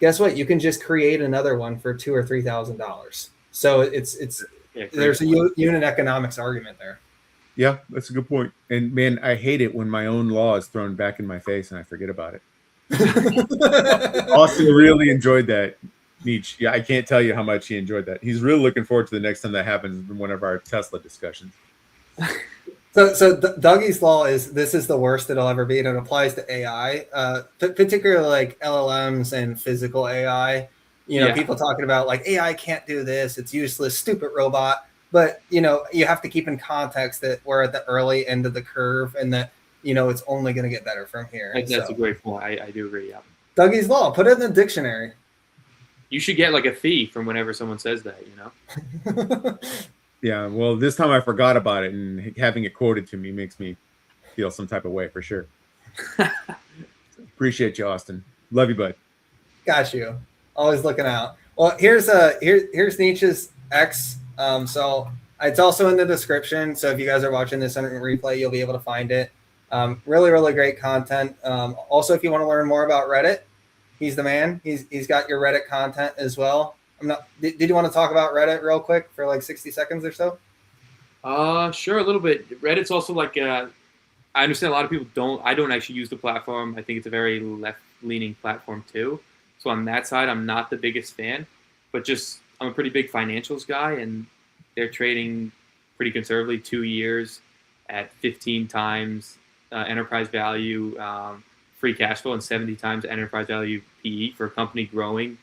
guess what? You can just create another one for $2,000 or $3,000. So there's a unit economics argument there. Yeah, that's a good point. And man, I hate it when my own law is thrown back in my face and I forget about it. Austin really enjoyed that, Nietzsche. Yeah, I can't tell you how much he enjoyed that. He's really looking forward to the next time that happens in one of our Tesla discussions. So Dougie's law is the worst it'll ever be, and it applies to AI, particularly like LLMs and physical AI. People talking about like AI can't do this; it's useless, stupid robot. But you have to keep in context that we're at the early end of the curve, and that it's only going to get better from here. That's a great point. I do agree. Yeah. Dougie's law. Put it in the dictionary. You should get like a fee from whenever someone says that. Yeah, well, this time I forgot about it, and having it quoted to me makes me feel some type of way for sure. Appreciate you, Austin. Love you, bud. Got you. Always looking out. Well, here's Nietzsche's X. So it's also in the description. So if you guys are watching this on replay, you'll be able to find it. Really, really great content. Also, if you want to learn more about Reddit, he's the man. He's got your Reddit content as well. Did you want to talk about Reddit real quick for like 60 seconds or so? Sure, a little bit. Reddit's also like, I understand a lot of people I don't actually use the platform. I think it's a very left-leaning platform too. So on that side, I'm not the biggest fan, but I'm a pretty big financials guy, and they're trading pretty conservatively 2 years at 15 times enterprise value, free cash flow, and 70 times enterprise value PE for a company growing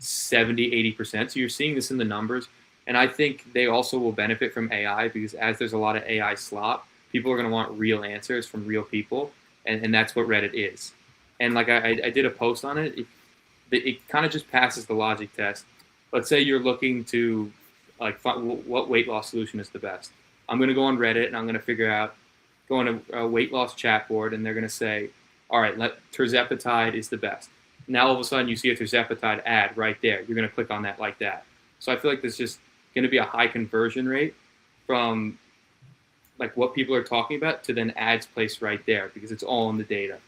70-80%. So you're seeing this in the numbers, and I think they also will benefit from AI, because as there's a lot of AI slop, people are going to want real answers from real people, and that's what Reddit is. And like I did a post on it. It kind of just passes the logic test. Let's say you're looking to like find what weight loss solution is the best. I'm going to go on Reddit and I'm going to go on a weight loss chat board, and they're going to say, all right, tirzepatide is the best. Now all of a sudden you see a tirzepatide ad right there. You're going to click on that like that. So I feel like there's just going to be a high conversion rate from like what people are talking about to then ads placed right there, because it's all in the data,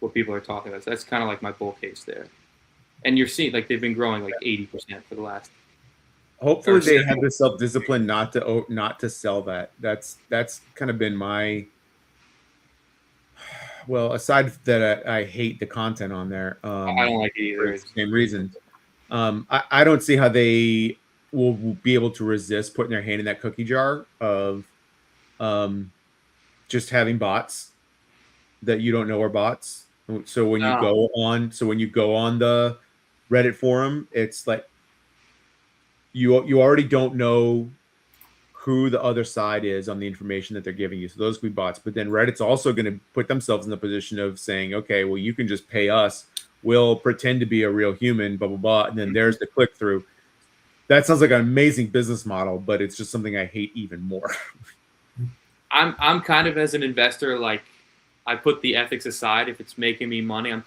what people are talking about. So that's kind of like my bull case there. And you're seeing like they've been growing like 80% for the last. Hopefully they have the self-discipline not to sell that. That's kind of been my. Well, aside that, I hate the content on there. I don't like it either. For the same reason. I don't see how they will be able to resist putting their hand in that cookie jar of just having bots that you don't know are bots. So when you go on the Reddit forum, it's like you already don't know who the other side is on the information that they're giving you. So those could be bots. But then Reddit's also going to put themselves in the position of saying, okay, well, you can just pay us. We'll pretend to be a real human, blah, blah, blah. And then there's the click through. That sounds like an amazing business model, but it's just something I hate even more. I'm kind of, as an investor, like I put the ethics aside. If it's making me money, I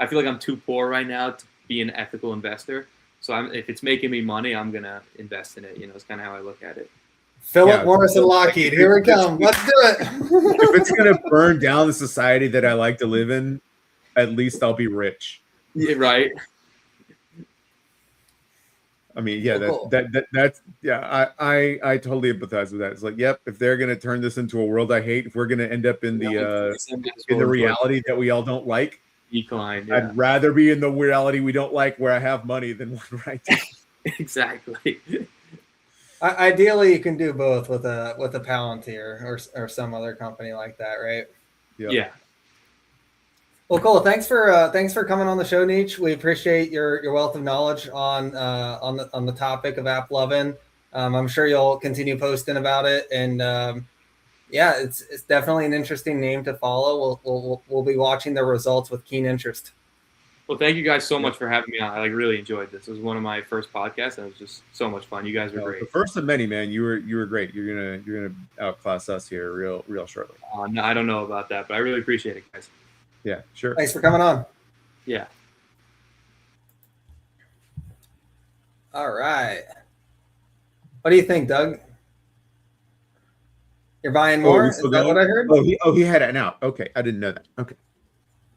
feel like I'm too poor right now to be an ethical investor. So if it's making me money, I'm going to invest in it. It's kind of how I look at it. Philip Morris and Lockheed, here we come. Let's do it. If it's going to burn down the society that I like to live in, at least I'll be rich. Yeah, right. I mean, yeah, that's I totally empathize with that. It's like, yep, if they're going to turn this into a world I hate, if we're going to end up in the reality that we all don't like, decline. Yeah. I'd rather be in the reality we don't like, where I have money, than one right now. Exactly. Ideally, you can do both with a Palantir or some other company like that, right? Yep. Yeah. Well, cool. Thanks for coming on the show, Nietzsche. We appreciate your wealth of knowledge on the topic of AppLovin. I'm sure you'll continue posting about it, and it's definitely an interesting name to follow. We'll be watching the results with keen interest. Well, thank you guys so much for having me on. I really enjoyed this. It was one of my first podcasts, and it was just so much fun. You guys were great. The first of many, man. You were great. You're gonna outclass us here real shortly. No, I don't know about that, but I really appreciate it, guys. Yeah, sure. Thanks for coming on. Yeah. All right. What do you think, Doug? You're buying more? Is that what I heard? He had it out. Okay, I didn't know that. Okay,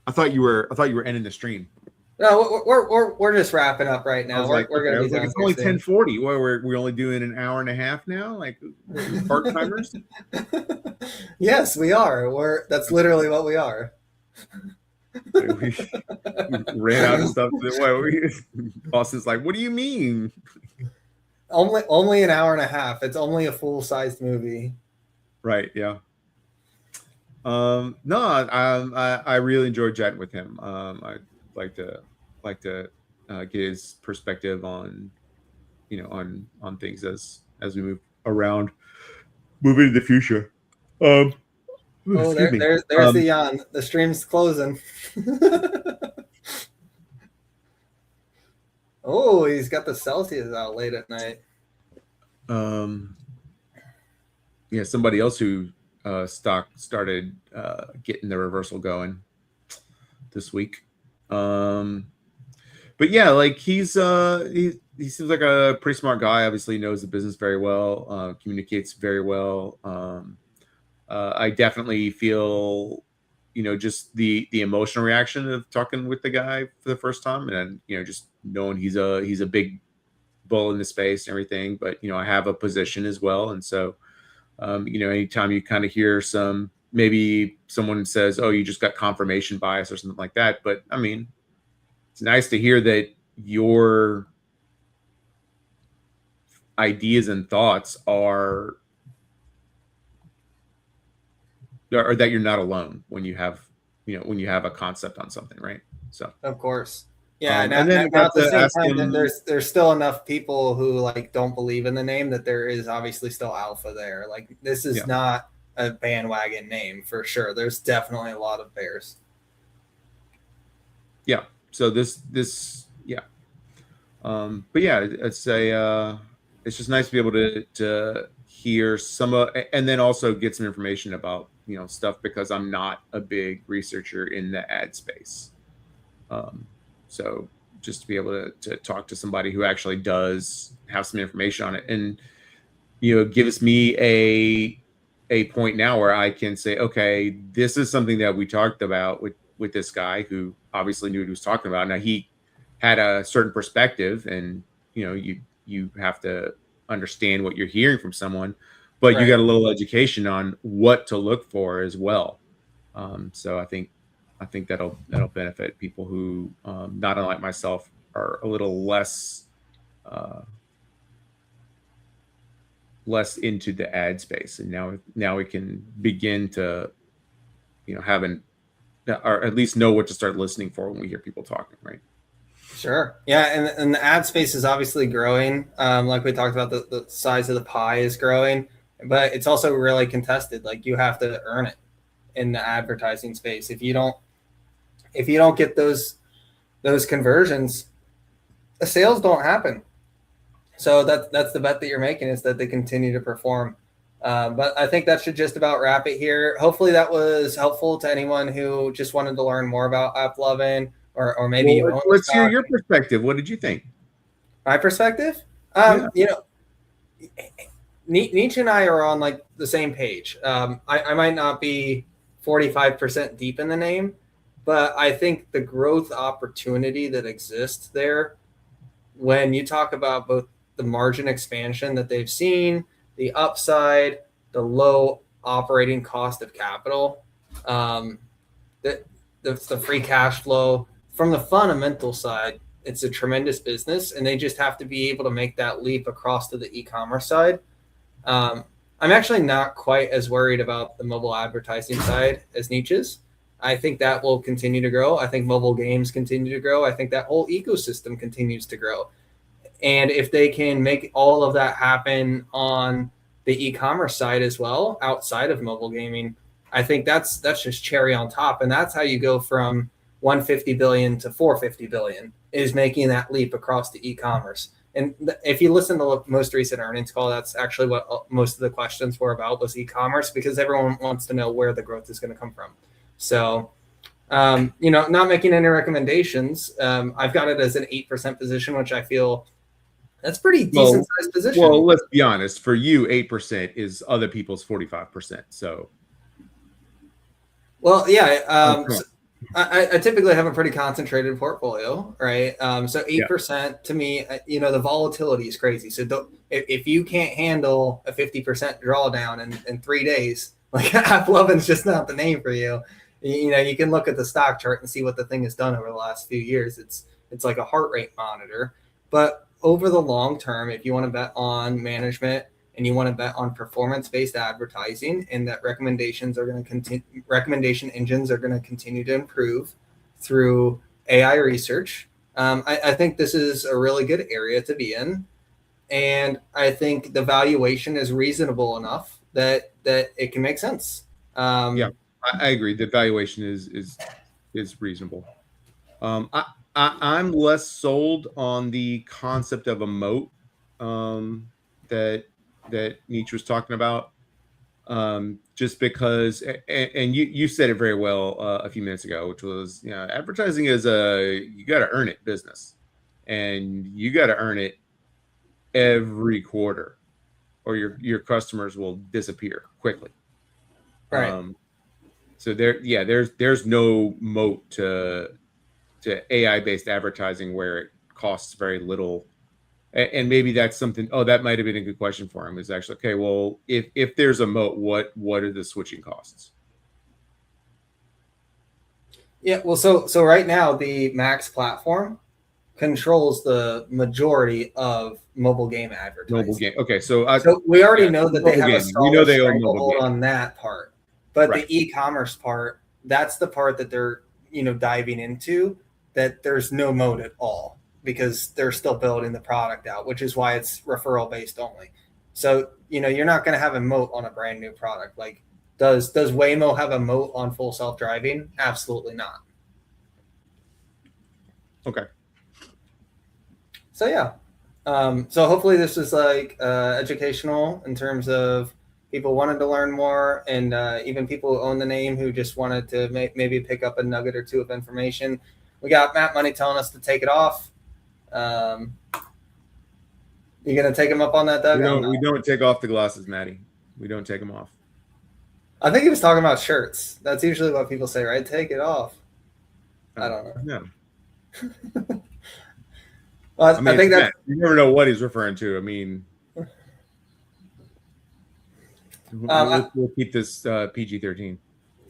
I thought you were ending the stream. No, we're just wrapping up right now. We're gonna be done. It's only 10:40. Well, we're only doing an hour and a half now, like part timers. Yes, we are. That's literally what we are. We ran out of stuff. Austin's like, "What do you mean?" Only an hour and a half. It's only a full-sized movie. Right. Yeah. No, I really enjoyed chatting with him. I'd like to get his perspective on, on things as we move into the future. There's the stream's closing. Oh, he's got the Celsius out late at night. Yeah, somebody else who started getting the reversal going this week. But yeah, like he seems like a pretty smart guy. Obviously knows the business very well, communicates very well. I definitely feel, just the emotional reaction of talking with the guy for the first time, and just knowing he's a big bull in the space and everything. But I have a position as well, and so anytime you kind of hear maybe someone says, "Oh, you just got confirmation bias" or something like that, but I mean, it's nice to hear that your ideas and thoughts are that you're not alone when you have a concept on something, right? So of course, yeah. and then at the same time, there's still enough people who like don't believe in the name that there is obviously still alpha there. Like this is not a bandwagon name for sure. There's definitely a lot of bears. Yeah. So this but yeah, it's just nice to be able to hear and then also get some information about stuff, because I'm not a big researcher in the ad space. So just to be able to talk to somebody who actually does have some information on it, and gives me a point now where I can say, okay, this is something that we talked about with this guy who obviously knew what he was talking about. Now he had a certain perspective, and you have to understand what you're hearing from someone, but you got a little education on what to look for as well. So I think that'll benefit people who, not unlike myself, are a little less into the ad space, and now we can begin to or at least know what to start listening for when we hear people talking, right? Sure. Yeah, and the ad space is obviously growing. Like we talked about, the size of the pie is growing, but it's also really contested. Like you have to earn it in the advertising space. If you don't get those conversions, the sales don't happen. So that's the bet that you're making, is that they continue to perform. But I think that should just about wrap it here. Hopefully that was helpful to anyone who just wanted to learn more about AppLovin, or maybe let's hear your perspective. What did you think? My perspective? Nietzsche and I are on like the same page. I might not be 45% deep in the name, but I think the growth opportunity that exists there, when you talk about both the margin expansion that they've seen, the upside, the low operating cost of capital, the free cash flow, from the fundamental side, it's a tremendous business, and they just have to be able to make that leap across to the e-commerce side. I'm actually not quite as worried about the mobile advertising side as Nietzsche's. I think that will continue to grow. I think mobile games continue to grow. I think that whole ecosystem continues to grow. And if they can make all of that happen on the e-commerce side as well, outside of mobile gaming, I think that's just cherry on top. And that's how you go from 150 billion to 450 billion, is making that leap across the e-commerce. And if you listen to the most recent earnings call, that's actually what most of the questions were about, was e-commerce, because everyone wants to know where the growth is going to come from. So, not making any recommendations. I've got it as an 8% position, which I feel That's pretty Well- decent sized position. Well, let's be honest. For you, 8% is other people's 45%. So Well, yeah. come on. So I typically have a pretty concentrated portfolio, right? So 8% to me, the volatility is crazy. So if you can't handle a 50% drawdown in 3 days, like AppLovin's just not the name for you. You can look at the stock chart and see what the thing has done over the last few years. It's like a heart rate monitor. But over the long term, if you want to bet on management and you want to bet on performance-based advertising, and that recommendation engines are going to continue to improve through AI research, I think this is a really good area to be in, and I think the valuation is reasonable enough that it can make sense. Yeah. I agree. The valuation is reasonable. I'm less sold on the concept of a moat that Nietzsche was talking about. Just because, and you said it very well a few minutes ago, which was, advertising is you got to earn it business, and you got to earn it every quarter, or your customers will disappear quickly. Right. So there's no moat to AI based advertising where it costs very little. And maybe that's something. Oh, that might have been a good question for him. Is actually, okay. Well, if there's a moat, what are the switching costs? Yeah. Well, so right now the Max platform controls the majority of mobile game advertising. Mobile game. Okay, so we already know that they have a gaming. We know they own stranglehold mobile gaming. on that part, but Right. the e-commerce part, that's the part that they're diving into. That there's no moat at all, because they're still building the product out, which is why it's referral based only. So, you're not going to have a moat on a brand new product. Like, does Waymo have a moat on full self-driving? Absolutely not. Okay. So, yeah. So hopefully this is educational in terms of people wanted to learn more, and even people who own the name who just wanted to maybe pick up a nugget or two of information. We got Matt Money telling us to take it off. You gonna take him up on that, Doug? We don't take off the glasses, Maddie. We don't take them off. I think he was talking about shirts. That's usually what people say, right? Take it off. I don't know. No. Well, I mean, I think that you never know what he's referring to. I mean, we'll keep this PG-13.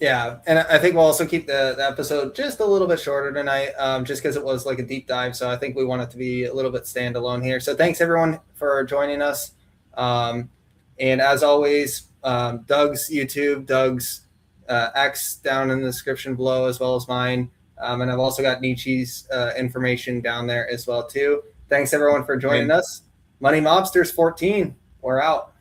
Yeah, and I think we'll also keep the episode just a little bit shorter tonight, just because it was like a deep dive. So I think we want it to be a little bit standalone here. So thanks everyone for joining us. And as always, Doug's YouTube, Doug's X down in the description below, as well as mine. And I've also got Nietzsche's information down there as well too. Thanks everyone for joining us. Money Mobsters 14. We're out.